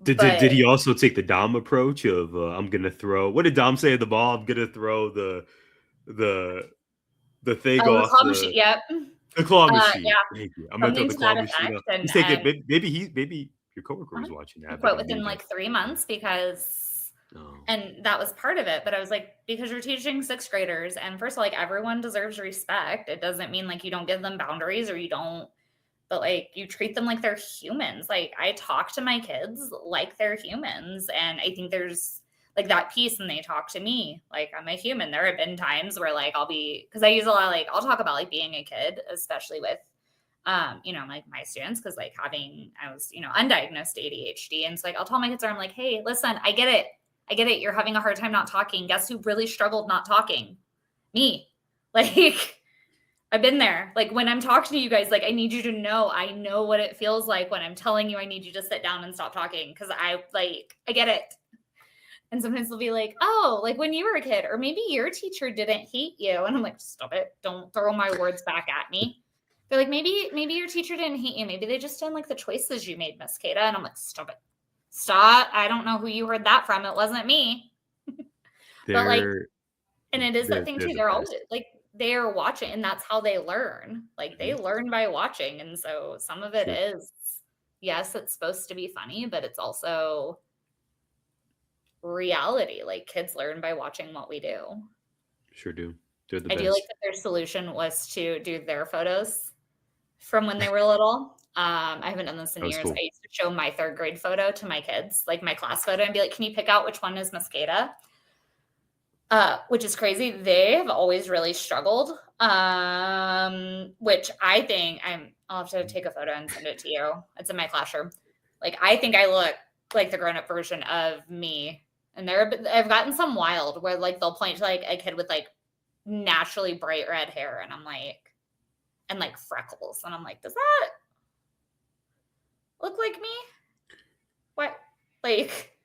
Did he also take the Dom approach of I'm gonna throw? What did Dom say at the ball? I'm gonna throw the thing the off claw machine. Yep. the claw machine. Yeah. Thank you. I'm gonna throw Something the to claw that machine effect. off. He's taking maybe your coworker was watching that. Quit within like 3 months because, and that was part of it. But I was like, because you're teaching 6th graders, and first of all, like everyone deserves respect. It doesn't mean like you don't give them boundaries or you don't, but like you treat them like they're humans. Like I talk to my kids like they're humans, and I think there's like that piece, and they talk to me like I'm a human. There have been times where like because I use a lot, like I'll talk about like being a kid, especially with like my students, because like I was, undiagnosed ADHD. And so like I'll tell my kids, I'm like, hey, listen, I get it. You're having a hard time not talking. Guess who really struggled not talking? Me. Like I've been there. Like when I'm talking to you guys, like I need you to know, I know what it feels like when I'm telling you I need you to sit down and stop talking. Cause I get it. And sometimes they'll be like, oh, like when you were a kid, or maybe your teacher didn't hate you. And I'm like, stop it. Don't throw my words back at me. They're like, maybe your teacher didn't hate you. Maybe they just didn't like the choices you made, Miss Kata. And I'm like, stop it. Stop. I don't know who you heard that from. It wasn't me. But like, and it is that thing too. They're always like, they're watching, and that's how they learn. Like they learn by watching. And so some of it is, yes, it's supposed to be funny, but it's also reality. Like kids learn by watching what we do. Sure do. They're the I best. do like that their solution was to do their photos from when they were little. I haven't done this in years. Cool. I used to show my 3rd grade photo to my kids, like my class photo, and be like, can you pick out which one is Miss Kata? Which is crazy. They have always really struggled, which I think I'll have to take a photo and send it to you. It's in my classroom. Like, I think I look like the grown-up version of me. And I've gotten some wild where like they'll point to like a kid with like naturally bright red hair, and I'm like, and like freckles, and I'm like, does that look like me? What? Like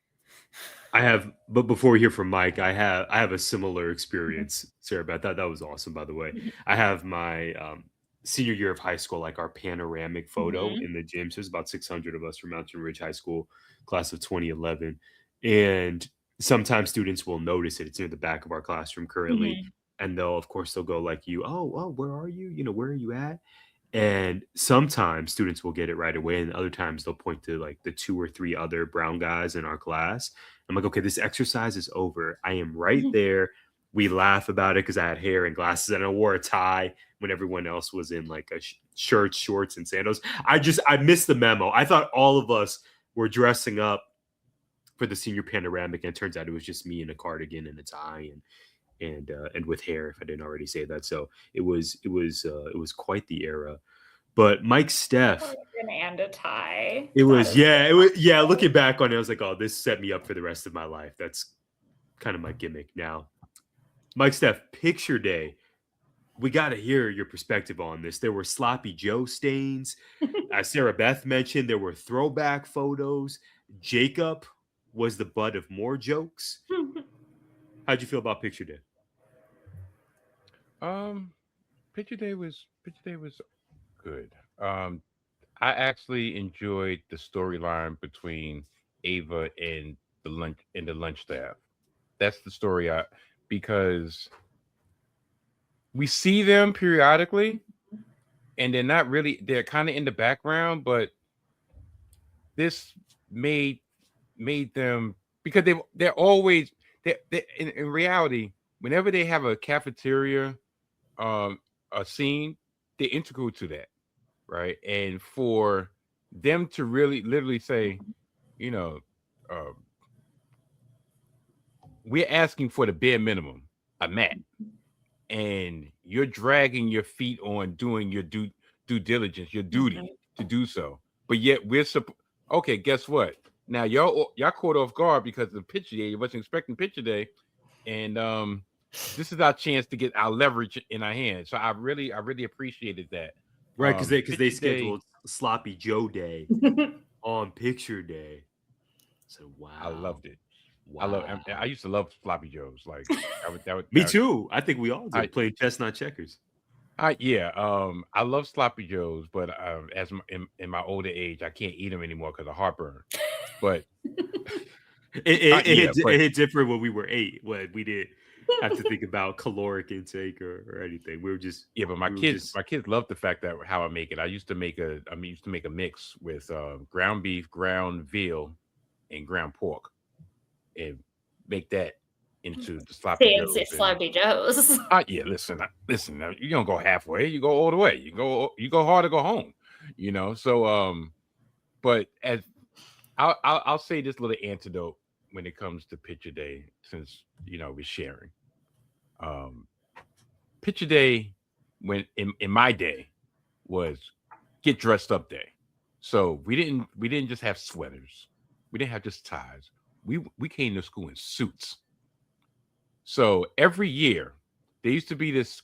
but before we hear from Mike, I have a similar experience, Sarah Beth. That was awesome, by the way. I have my senior year of high school, like our panoramic photo in the gym. So there's about 600 of us from Mountain Ridge High School, class of 2011. And sometimes students will notice it. It's near the back of our classroom currently. And they'll go like you, oh, where are you? Where are you at? And sometimes students will get it right away. And other times they'll point to like the 2 or 3 other brown guys in our class. I'm like, okay, this exercise is over. I am right there. We laugh about it because I had hair and glasses and I wore a tie when everyone else was in like a shirt, shorts, and sandals. I missed the memo. I thought all of us were dressing up for the senior panoramic, and it turns out it was just me in a cardigan and a tie and with hair, if I didn't already say that. So it was quite the era. But Mike Steph and a tie. Looking back on it, I was like, oh, this set me up for the rest of my life. That's kind of my gimmick now. Mike Steph, picture day. We got to hear your perspective on this. There were sloppy Joe stains. As Sarah Beth mentioned, there were throwback photos. Jacob was the butt of more jokes. How'd you feel about picture day? Picture day was good. I actually enjoyed the storyline between Ava and the lunch staff. That's the story because we see them periodically, and they're kind of in the background, but this made them, because they're always in reality, whenever they have a cafeteria a scene, they're integral to that, right? And for them to really literally say, we're asking for the bare minimum, a mat, and you're dragging your feet on doing your due diligence, your duty to do so, but yet okay, guess what? Now y'all caught off guard because of the picture day. You wasn't expecting picture day, and this is our chance to get our leverage in our hands. So I really appreciated that. Right, because they scheduled sloppy Joe day on picture day. So wow, I loved it. Wow. I used to love floppy joes. Like Me too. I think we all I did. Playing chestnut checkers. yeah. I love sloppy joes, but in my older age, I can't eat them anymore because of heartburn. But yeah, It but hit different when we were 8. When we didn't have to think about caloric intake or anything. yeah, but We were just my kids love the fact that how I make it. I used to make a mix with ground beef, ground veal, and ground pork, and make that into the sloppy Fancy joes. And sloppy joes. yeah, listen. Now, you don't go halfway. You go all the way. You go hard to go home. So but as I'll say this little antidote when it comes to picture day, since we're sharing. Um, Picture day, when in my day, was get dressed up day. So we didn't just have sweaters. We didn't have just ties. We came to school in suits. So every year there used to be this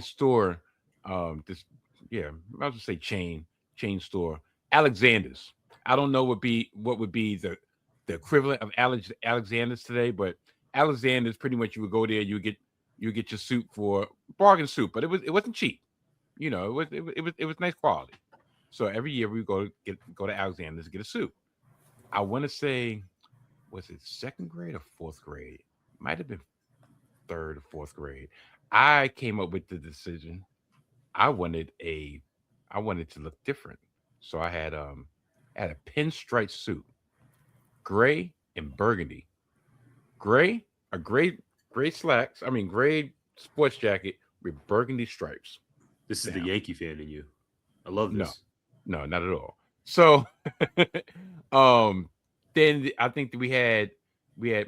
store, this, yeah, I was gonna say chain store, Alexander's. I don't know what would be the equivalent of Alexander's today, but Alexander's, pretty much, you would go there, you get your suit for bargain suit, but it wasn't cheap. It was nice quality. So every year we go to Alexander's to get a suit. I want to say, was it second grade or fourth grade? Might have been third or fourth grade. I came up with the decision. I wanted a, I wanted to look different. So I had a pinstripe suit, gray and burgundy. Gray, a gray slacks. I mean, gray sports jacket with burgundy stripes. this is the Now, Yankee fan in you. I love no, this. no, not at all. So, um, then I think that we had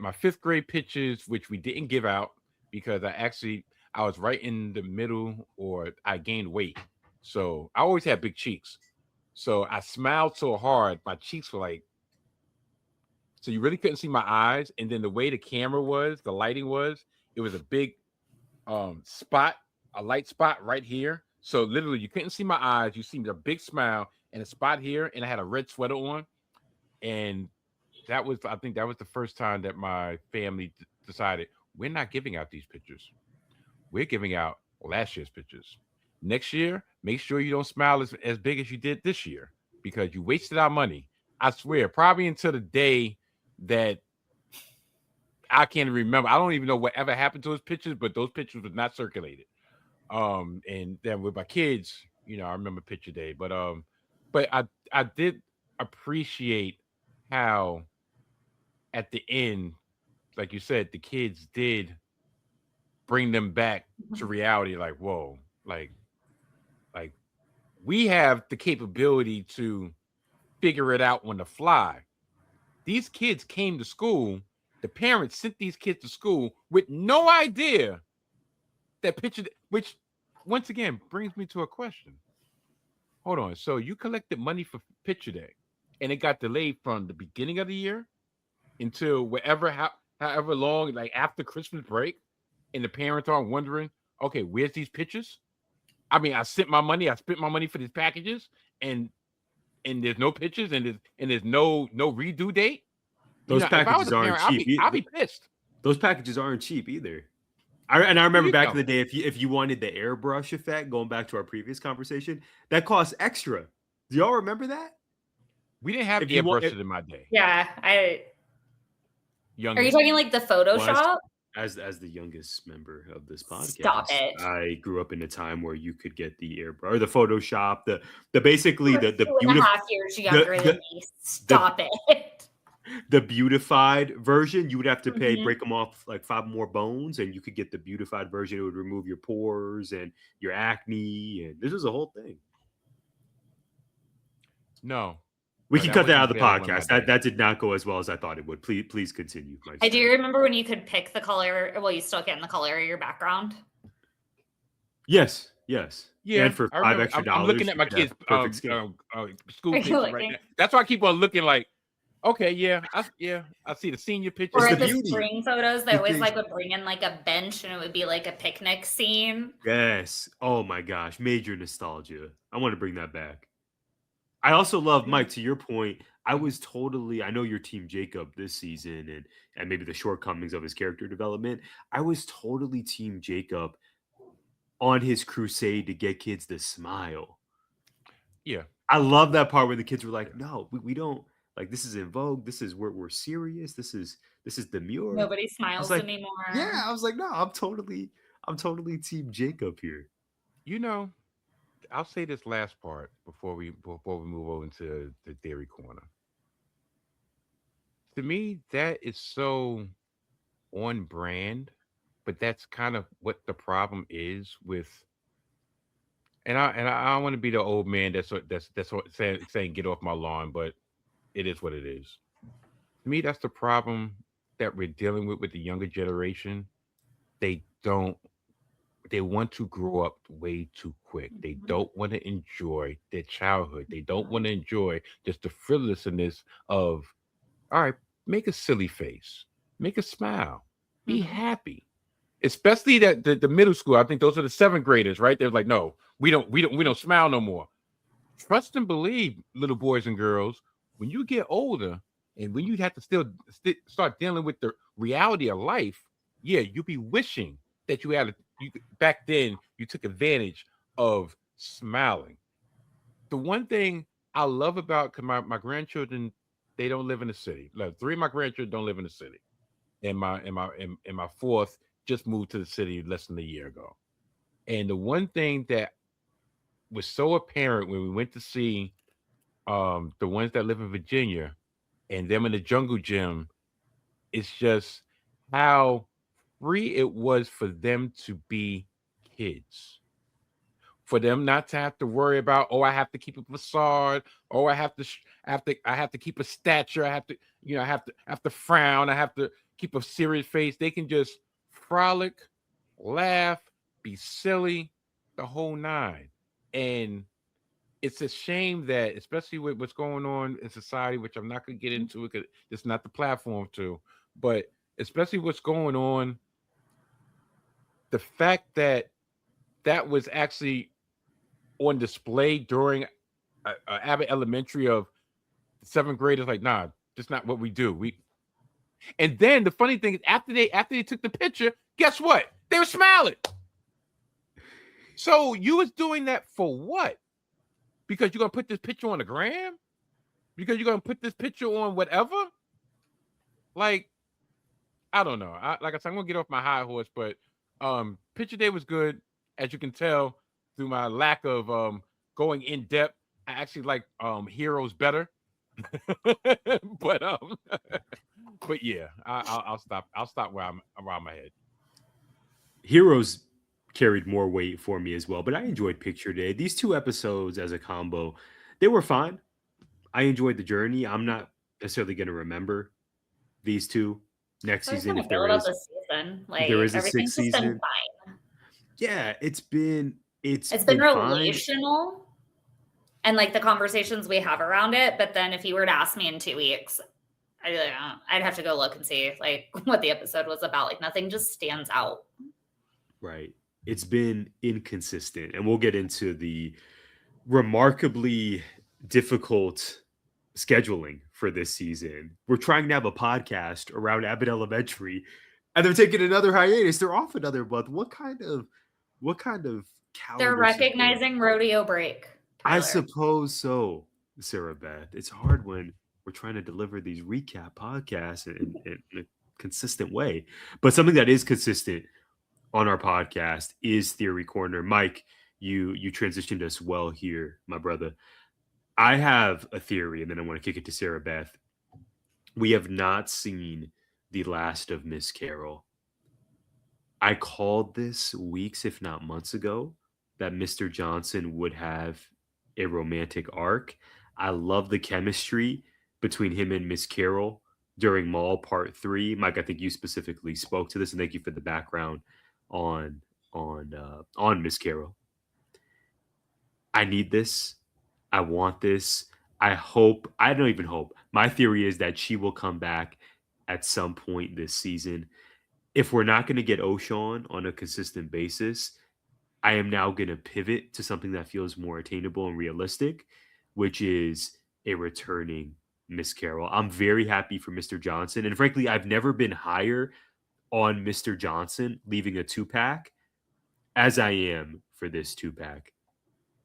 my fifth grade pictures, which we didn't give out because I was right in the middle, or I gained weight. So I always had big cheeks. So I smiled so hard, my cheeks were like, so you really couldn't see my eyes. And then the way the camera was, the lighting was, it was a big spot, a light spot right here. So literally you couldn't see my eyes. You see a big smile and a spot here, and I had a red sweater on. And I think that was the first time that my family decided, we're not giving out these pictures. We're giving out last year's pictures. Next year, make sure you don't smile as big as you did this year, because you wasted our money. I swear, probably until the day that I can't remember. I don't even know whatever happened to those pictures, but those pictures were not circulated. And then with my kids, I remember picture day, but I did appreciate how at the end, like you said, the kids did bring them back to reality. Like, whoa, like we have the capability to figure it out on the fly. These kids came to school. The parents sent these kids to school with no idea that picture, which once again brings me to a question. Hold on. So you collected money for picture day, and it got delayed from the beginning of the year until however long, like after Christmas break, and the parents are wondering, okay, where's these pictures? I mean, I spent my money for these packages, and there's no pictures, and there's no redo date. Those If I was packages a aren't parent, cheap. I'll be pissed. Those packages aren't cheap either. I There remember you back go. in the day, if you wanted the airbrush effect, going back to our previous conversation, that costs extra. Do y'all remember that? We didn't have If you want, airbrushes in my day. Yeah. Are you Youngest. talking like the Photoshop? as the youngest member of this Stop podcast, it. I grew up in a time where you could get the airbrush or the Photoshop, the basically You're the 2.5 years younger than me. Stop it. the beautified version. You would have to pay, Mhm. break them off like 5 more bones, and you could get the beautified version. It would remove your pores and your acne, and this was a whole thing. No, We no, can that cut that wasn't out of the available in my podcast. day. That did not go as well as I thought it would. Please continue, Mike. I do remember when you could pick the color. Well, you still can the color of your background. Yes. Yeah, And for I $5 remember. extra I'm looking dollars, at my you could have kids' perfect skin. school Are you pictures right looking? now. That's why I keep on looking like, okay, yeah, I see the senior pictures. Or It's at the the beauty. spring photos, they The always things- like would bring in like a bench and it would be like a picnic scene. Yes. Oh my gosh, major nostalgia. I want to bring that back. I also love, Mike, to your point, I was totally, I know you're Team Jacob this season and maybe the shortcomings of his character development. I was totally Team Jacob on his crusade to get kids to smile. Yeah, I love that part where the kids were yeah. like, no, we don't like this is in vogue. This is where we're serious. This is demure. Nobody I was smiles like, yeah, anymore. I was like, no, I'm totally Team Jacob here. You know, I'll say this last part before we move over into the dairy corner. To me, that is so on brand, but that's kind of what the problem is with. And I don't want to be the old man that's saying get off my lawn, but it is what it is. To me, that's the problem that we're dealing with the younger generation. They don't they want to grow up way too quick. They Mhm. don't want to enjoy their childhood. They don't want to enjoy just the frivolousness of, all right, make a silly face, make a smile, be Mhm. happy. Especially that the middle school. I think those are the seventh graders, right? They're like, no, we don't smile no more. Trust and believe, little boys and girls, when you get older and when you have to start dealing with the reality of life, yeah, you'll be wishing that back then you took advantage of smiling. The one thing I love about, cause my grandchildren, they don't live in the city. Like, three of my grandchildren don't live in the city, and my fourth just moved to the city less than a year ago. And the one thing that was so apparent when we went to see the ones that live in Virginia and them in the jungle gym, it's just how free it was for them to be kids. For them not to have to worry about, oh, I have to keep a facade, oh, I have to keep a stature, I have to frown, I have to keep a serious face. They can just frolic, laugh, be silly, the whole nine. And it's a shame that, especially with what's going on in society, which I'm not going to get into it because it's not the platform to, but especially what's going on, the fact that that was actually on display during Abbott Elementary of seventh graders, like, nah, that's not what we do. And then the funny thing is, after they took the picture, guess what? They were smiling. So you was doing that for what? Because you're gonna put this picture on the gram? Because you're gonna put this picture on whatever? Like, I don't know. Like I said, I'm gonna get off my high horse, but picture day was good. As you can tell through my lack of going in depth, I actually like heroes better. but but yeah, I'll stop. I'll stop where I'm around my head. Heroes carried more weight for me as well, but I enjoyed Picture Day. These two episodes as a combo, they were fine. I enjoyed the journey. I'm not necessarily going to remember these two next So I just season want to build up the season. if there Like is a sixth everything's just been season. fine. Yeah, it's It's been been fine. relational and like the conversations we have around it. But then if you were to ask me in 2 weeks, I'd have to go look and see like what the episode was about. Like nothing just stands out. Right. It's been inconsistent, and we'll get into the remarkably difficult scheduling for this season. We're trying to have a podcast around Abbott Elementary, and they're taking another hiatus. They're off another month. What kind of They're calendar support? recognizing rodeo break, I Tyler. suppose so, Sarah Beth. It's hard when we're trying to deliver these recap podcasts in a consistent way. But something that is consistent on our podcast is Theory Corner. Mike, you transitioned us well here, my brother. I have a theory, and then I want to kick it to Sarah Beth. We have not seen the last of Miss Carol. I called this weeks, if not months ago, that Mr. Johnson would have a romantic arc. I love the chemistry between him and Miss Carol during Mall Part 3. Mike, I think you specifically spoke to this, and thank you for the background on on Miss Carol. I need this. I want this. I hope, I don't even hope. My theory is that she will come back at some point this season. If we're not going to get Oshawn on a consistent basis, I am now going to pivot to something that feels more attainable and realistic, which is a returning Miss Carroll. I'm very happy for Mr. Johnson. And frankly, I've never been higher on Mr. Johnson leaving a 2-pack as I am for this 2-pack.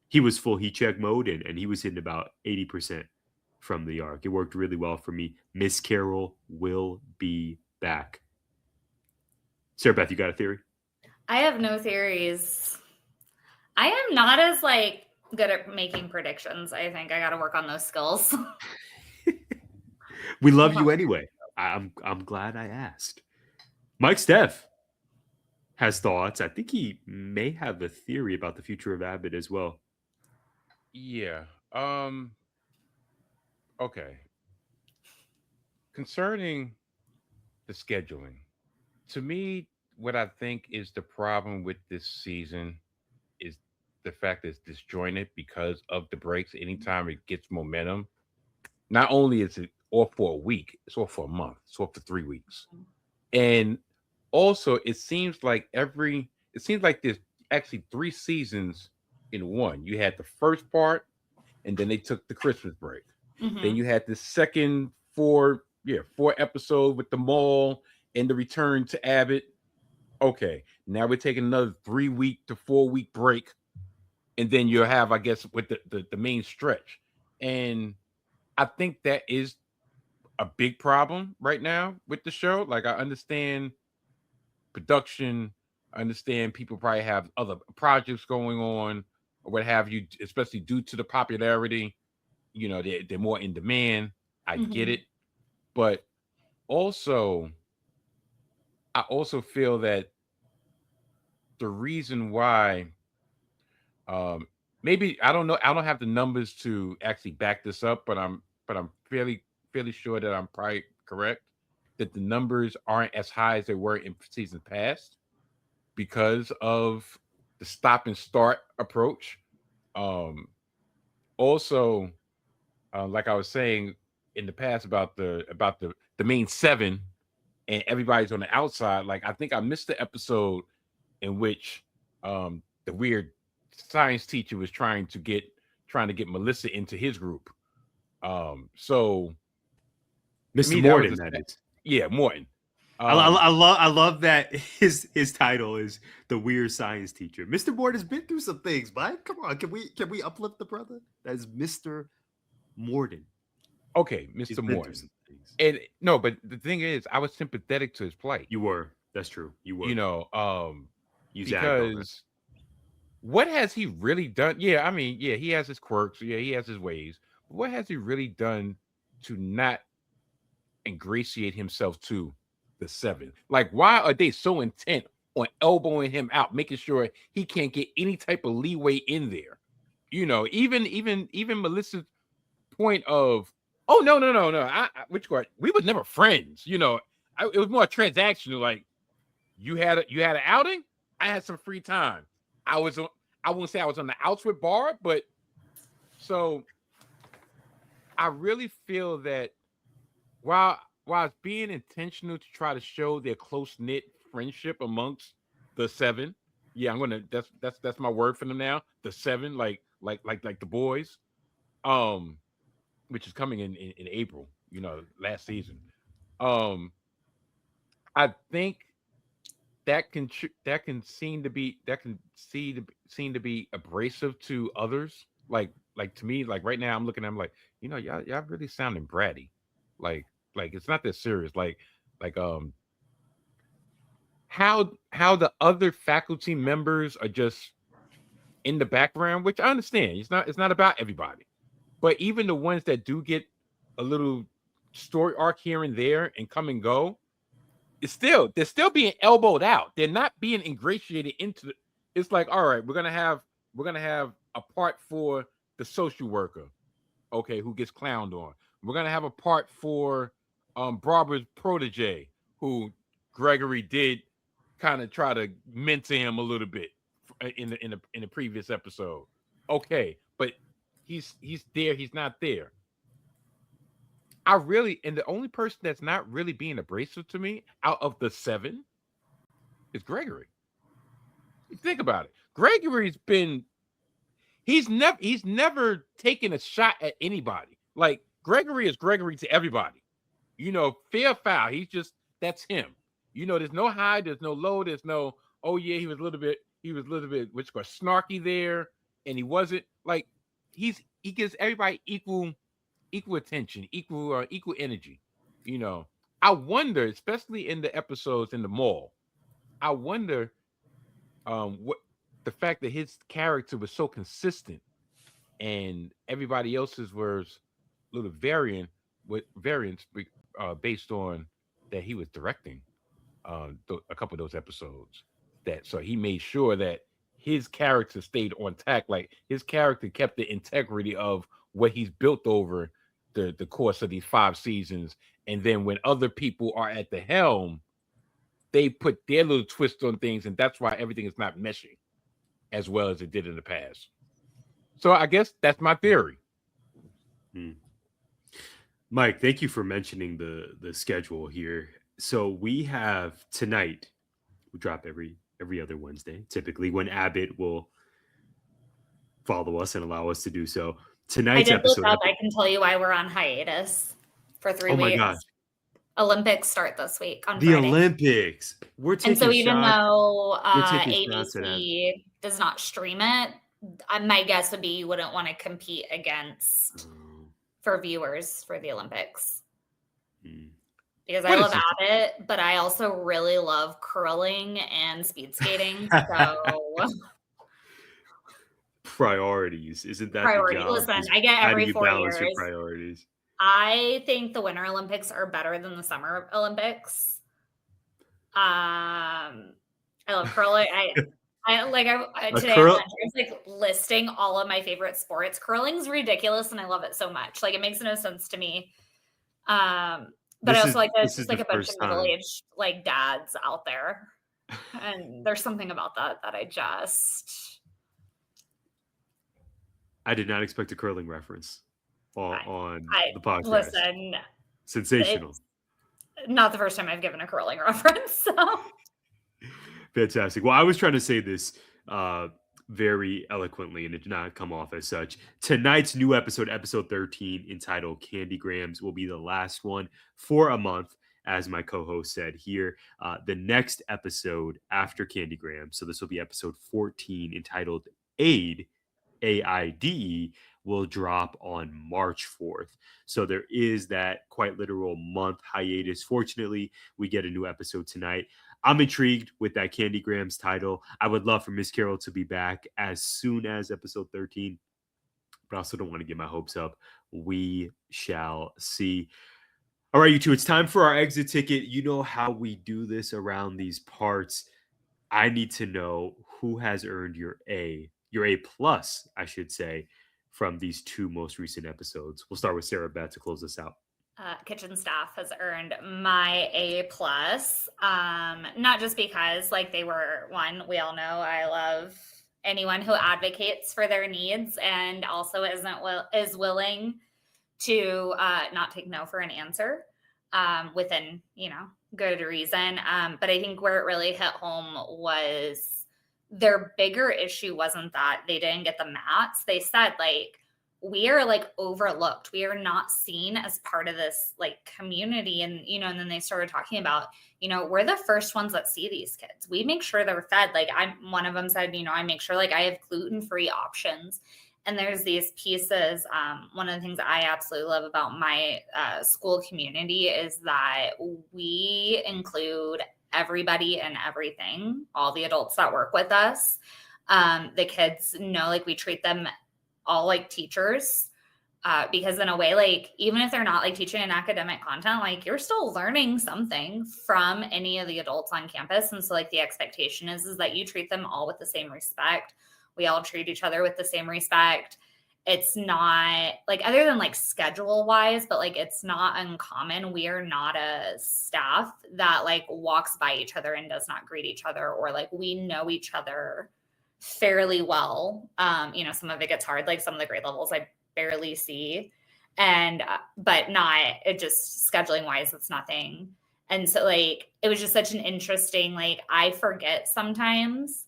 He was full heat check mode and he was hitting about 80% from the arc. It worked really well for me. Miss Carroll will be back. Sarah Beth, you got a theory? I have no theories. I am not as good at making predictions. I think I got to work on those skills. We love you anyway. I'm glad I asked. Mike Steph has thoughts. I think he may have a theory about the future of Abbott as well. Yeah. Okay. Concerning the scheduling, to me, what I think is the problem with this season is the fact that it's disjointed because of the breaks. Anytime it gets momentum, not only is it off for a week, it's off for a month, it's off for 3 weeks. And also it seems like there's actually 3 seasons in one. You had the first part, and then they took the Christmas break. Then you had the second 4 episodes with the mall and the return to Abbott. Okay, now we're taking another 3-week to 4-week break, and then you'll have, I guess, with the main stretch. And I think that is a big problem right now with the show. Like, I understand production, I understand people probably have other projects going on or what have you, especially due to the popularity. You know, they're more in demand. I get it. But also, I also feel that the reason why, maybe, I don't know, I don't have the numbers to actually back this up, but I'm fairly sure that I'm probably correct, that the numbers aren't as high as they were in season past because of the stop and start approach. Also, like I was saying in the past about the main 7 and everybody's on the outside. Like, I think I missed the episode in which the weird science teacher was trying to get Melissa into his group. So Mr. Morton, that is. Yeah, Morton. I love that his title is the weird science teacher. Mr. Morton's been through some things, Mike. Come on, can we uplift the brother? That is Mr. Morton. Okay, Mr. Morton. And no, but the thing is, I was sympathetic to his plight. You were. That's true. You were. You know, because what has he really done? Yeah, I mean, yeah, he has his quirks. Yeah, he has his ways. But what has he really done to not ingratiate himself to the 7? Like, why are they so intent on elbowing him out, making sure he can't get any type of leeway in there? You know, even Melissa's point of, oh, no, which part? We were never friends. You know, it was more transactional. Like, you had an outing, I had some free time. I wouldn't say I was on the outs with Barb, but so I really feel that while it's being intentional to try to show their close-knit friendship amongst the 7, yeah, I'm gonna that's my word for them now. The 7, like the boys, which is coming in April, you know, last season. I think that can seem to be abrasive to others. Like to me, like right now, I'm looking at them like, you know, y'all really sounding bratty. Like it's not that serious. Like how the other faculty members are just in the background, which I understand. It's not about everybody. But even the ones that do get a little story arc here and there and come and go, they're still being elbowed out. They're not being ingratiated into it's like, all right, we're gonna have a part for the social worker, okay, who gets clowned on. We're gonna have a part for Barbara's protege, who Gregory did kind of try to mentor him a little bit in the previous episode. Okay, but he's there, he's not there. And the only person that's not really being abrasive to me out of the 7 is Gregory. Think about it. Gregory's been he's never taken a shot at anybody. Like, Gregory is Gregory to everybody. Fair foul. That's him. There's no high, there's no low, there's no, oh yeah, he was a little bit, what's called snarky there, and he wasn't like he gives everybody equal attention, equal energy. I wonder, especially in the episodes in the mall, I wonder what the fact that his character was so consistent and everybody else's was a little variance based on that he was directing a couple of those episodes. So he made sure that his character stayed on track, like his character kept the integrity of what he's built over the course of these 5 seasons. And then when other people are at the helm, they put their little twist on things, and that's why everything is not meshing as well as it did in the past. So I guess that's my theory. Mike, thank you for mentioning the schedule here. So we have tonight, we drop every other Wednesday, typically, when Abbott will follow us and allow us to do so. Tonight's episode. I can tell you why we're on hiatus for 3 weeks. Oh my gosh. Olympics start this week on the Friday. Olympics. We're taking and so even shots. though ABC does not stream it, my guess would be you wouldn't want to compete against for viewers for the Olympics. Because I love Abbott, but I also really love curling and speed skating. So priorities, isn't that priority? The job? Listen, I get every 4 years. Your priorities. I think the Winter Olympics are better than the Summer Olympics. I love curling. I was like listing all of my favorite sports. Curling's ridiculous, and I love it so much. Like, it makes no sense to me. But I also like that it's just like a bunch of middle-aged like dads out there, and there's something about that I did not expect a curling reference on the podcast. Listen, sensational. Not the first time I've given a curling reference. So. Fantastic. Well, I was trying to say this very eloquently, and it did not come off as such. Tonight's new episode 13, entitled Candy Grams, will be the last one for a month, as my co-host said here. The next episode after Candy Grams, so this will be episode 14, entitled Aid, AIDE, will drop on March 4th. So there is that quite literal month hiatus. Fortunately, we get a new episode tonight. I'm intrigued with that Candy Grams title. I would love for Miss Carol to be back as soon as episode 13, but I also don't want to get my hopes up. We shall see. All right, you two, it's time for our exit ticket. You know how we do this around these parts. I need to know who has earned your A plus, I should say, from these 2 most recent episodes. We'll start with Sarah Beth to close this out. Kitchen staff has earned my A plus, not just because like they were one. We all know I love anyone who advocates for their needs and also is willing to not take no for an answer within good reason. But I think where it really hit home was their bigger issue wasn't that they didn't get the mats. They said like, we are like overlooked. We are not seen as part of this like community. And, and then they started talking about, we're the first ones that see these kids. We make sure they're fed. Like one of them said, I make sure like I have gluten-free options. And there's these pieces. One of the things I absolutely love about my school community is that we include everybody and everything, all the adults that work with us. The kids know, like we treat them all like teachers, because in a way, like, even if they're not like teaching an academic content, like you're still learning something from any of the adults on campus. And so like the expectation is that you treat them all with the same respect. We all treat each other with the same respect. It's not like, other than like schedule wise, but like, it's not uncommon. We are not a staff that like walks by each other and does not greet each other, or like we know each other fairly well. Some of it gets hard, like some of the grade levels I barely see, and but not it just scheduling wise, it's nothing. And so like it was just such an interesting, like I forget sometimes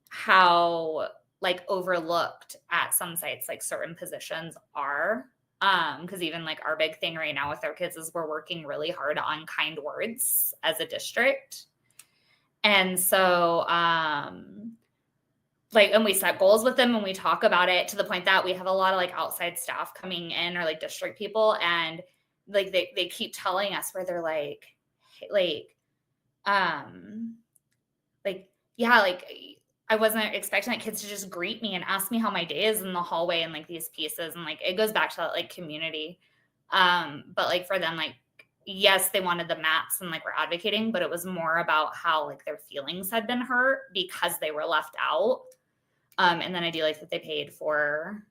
how like overlooked at some sites like certain positions are, Because even like our big thing right now with our kids is we're working really hard on kind words as a district. And so, like, and we set goals with them and we talk about it to the point that we have a lot of like outside staff coming in or like district people. And like, they keep telling us where they're like, um, yeah, like I wasn't expecting like kids to just greet me and ask me how my day is in the hallway and like these pieces. And like, it goes back to that like community. But like for them, like, yes, they wanted the mats and like we're advocating, but it was more about how like their feelings had been hurt because they were left out. And then I do like that they paid for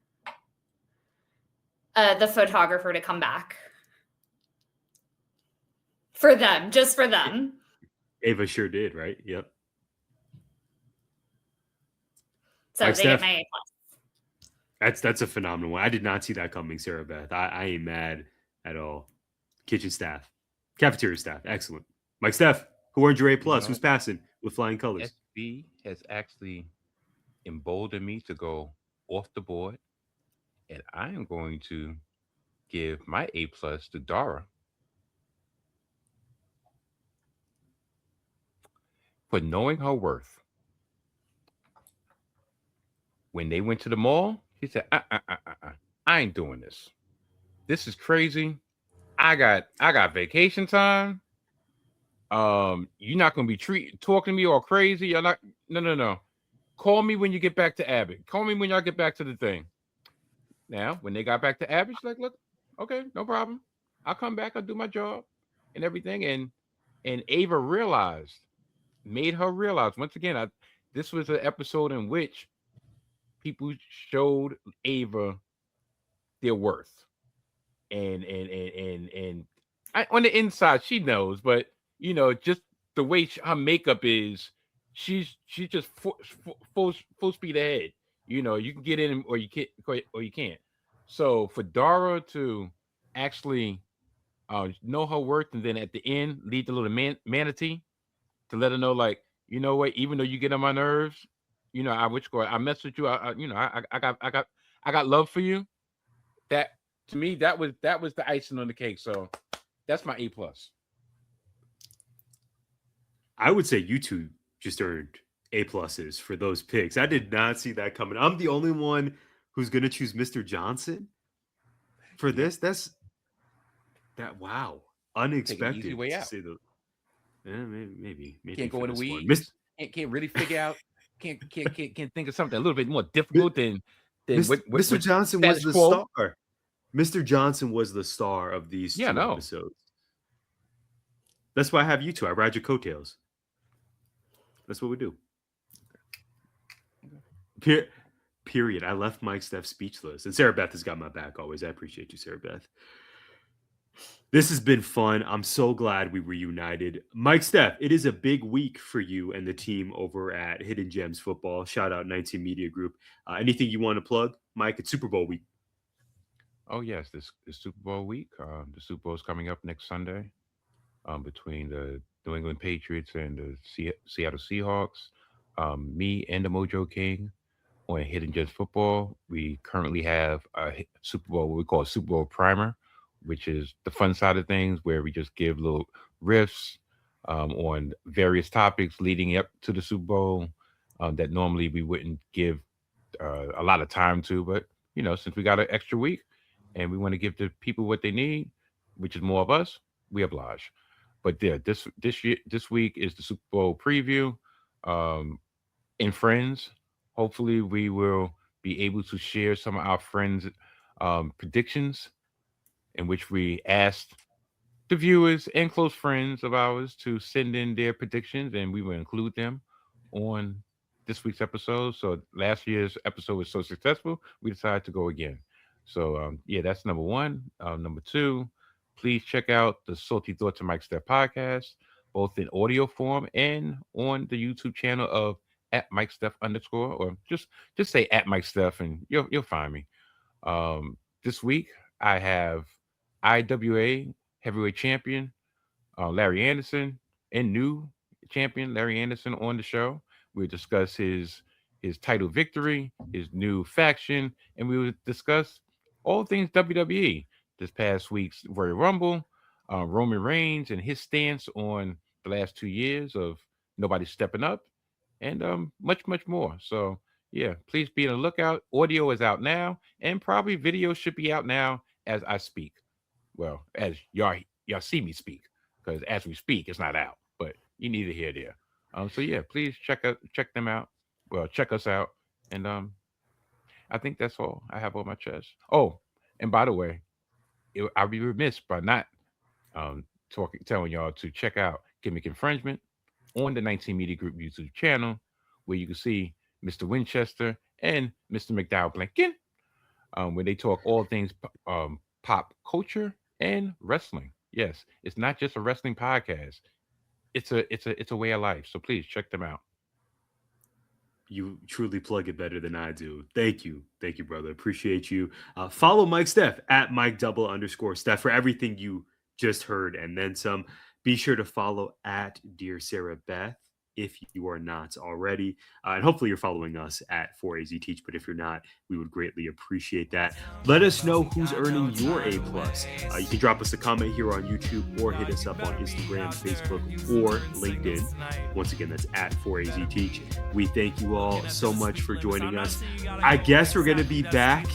the photographer to come back for them, just for them. Ava sure did, right? Yep. So Mike they Steph? get my A+. That's a phenomenal one. I did not see that coming, Sarah Beth. I ain't mad at all. Kitchen staff, cafeteria staff, excellent. Mike Steph, who earned your A+? Who's passing with flying colors? SB has actually emboldened me to go off the board, and I am going to give my A+ to Dara for knowing her worth. When they went to the mall, she said, I ain't doing this. This is crazy. I got vacation time. You're not gonna be talking to me all crazy. You're not. No. Call me when you get back to Abbott. Call me when y'all get back to the thing. Now, when they got back to Abbott, she's like, look, okay, no problem. I'll come back. I'll do my job and everything. And Ava made her realize once again. This was an episode in which people showed Ava their worth, and on the inside she knows, but just the way her makeup is, she's just full speed ahead. You can get in or you can't. So for Dara to actually know her worth, and then at the end lead the little manatee to let her know, like, you know what, even though you get on my nerves, I mess with you. I got love for you. That, to me, that was the icing on the cake. So that's my A+. I would say you two just earned A+ for those picks. I did not see that coming. I'm the only one who's gonna choose Mr. Johnson for this. Wow, unexpected. Take an easy way out. Maybe Can't go in the one. weeds. Can't really figure out. Can't think of something a little bit more difficult than Mr. Johnson was the star. Mr. Johnson was the star of these two episodes. That's why I have you two. I ride your coattails. That's what we do. Period. I left Mike Steph speechless. And Sarah Beth has got my back always. I appreciate you, Sarah Beth. This has been fun. I'm so glad we reunited. Mike Steph, it is a big week for you and the team over at Hidden Gems Football. Shout out 19 Media Group. Anything you want to plug, Mike? It's Super Bowl week. Oh, yes. This is Super Bowl week. The Super Bowl is coming up next Sunday between the New England Patriots and the Seattle Seahawks. Me and the Mojo King on Hidden Gems Football. We currently have a Super Bowl, what we call a Super Bowl primer, which is the fun side of things, where we just give little riffs on various topics leading up to the Super Bowl that normally we wouldn't give a lot of time to. But, since we got an extra week and we want to give the people what they need, which is more of us, we oblige. But yeah, this week is the Super Bowl preview in Friends. Hopefully, we will be able to share some of our friends' predictions, in which we asked the viewers and close friends of ours to send in their predictions, and we will include them on this week's episode. So last year's episode was so successful, we decided to go again. So that's number one. Number two, please check out the Salty Thoughts of Mike Steph podcast, both in audio form and on the YouTube channel of @MikeSteph_, or just say @MikeSteph, and you'll find me. This week I have IWA heavyweight champion Larry Anderson and new champion Larry Anderson on the show. We'll discuss his title victory, his new faction, and we will discuss all things WWE. This past week's Royal Rumble, Roman Reigns and his stance on the last 2 years of nobody stepping up, and much, much more. So yeah, please be on the lookout. Audio is out now, and probably video should be out now as I speak. Well, as y'all see me speak, because as we speak, it's not out, but you need to hear there. So yeah, please check them out. Well, check us out, and I think that's all I have on my chest. Oh, and by the way, I'd be remiss by not telling y'all to check out Gimmick Infringement on the 19 Media Group YouTube channel, where you can see Mr. Winchester and Mr. McDowell Blinken, where they talk all things pop culture and wrestling. Yes, it's not just a wrestling podcast. It's a way of life. So please check them out. You truly plug it better than I do. Thank you, brother. Appreciate you. Follow Mike Steph at Mike_Steph for everything you just heard and then some. Be sure to follow at Dear Sarah Beth if you are not already. And hopefully you're following us at 4AZ Teach, but if you're not, we would greatly appreciate that. Let us know who's earning your A+. You can drop us a comment here on YouTube or hit us up on Instagram, Facebook, or LinkedIn. Once again, that's at 4AZ Teach. We thank you all so much for joining us. I guess we're going to be back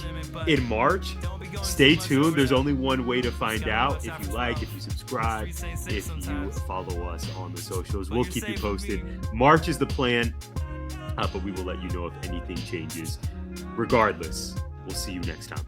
in March. Stay tuned. There's only one way to find out. If you like, if you subscribe, if you follow us on the socials, we'll keep you posted. March is the plan, but we will let you know if anything changes. Regardless, we'll see you next time.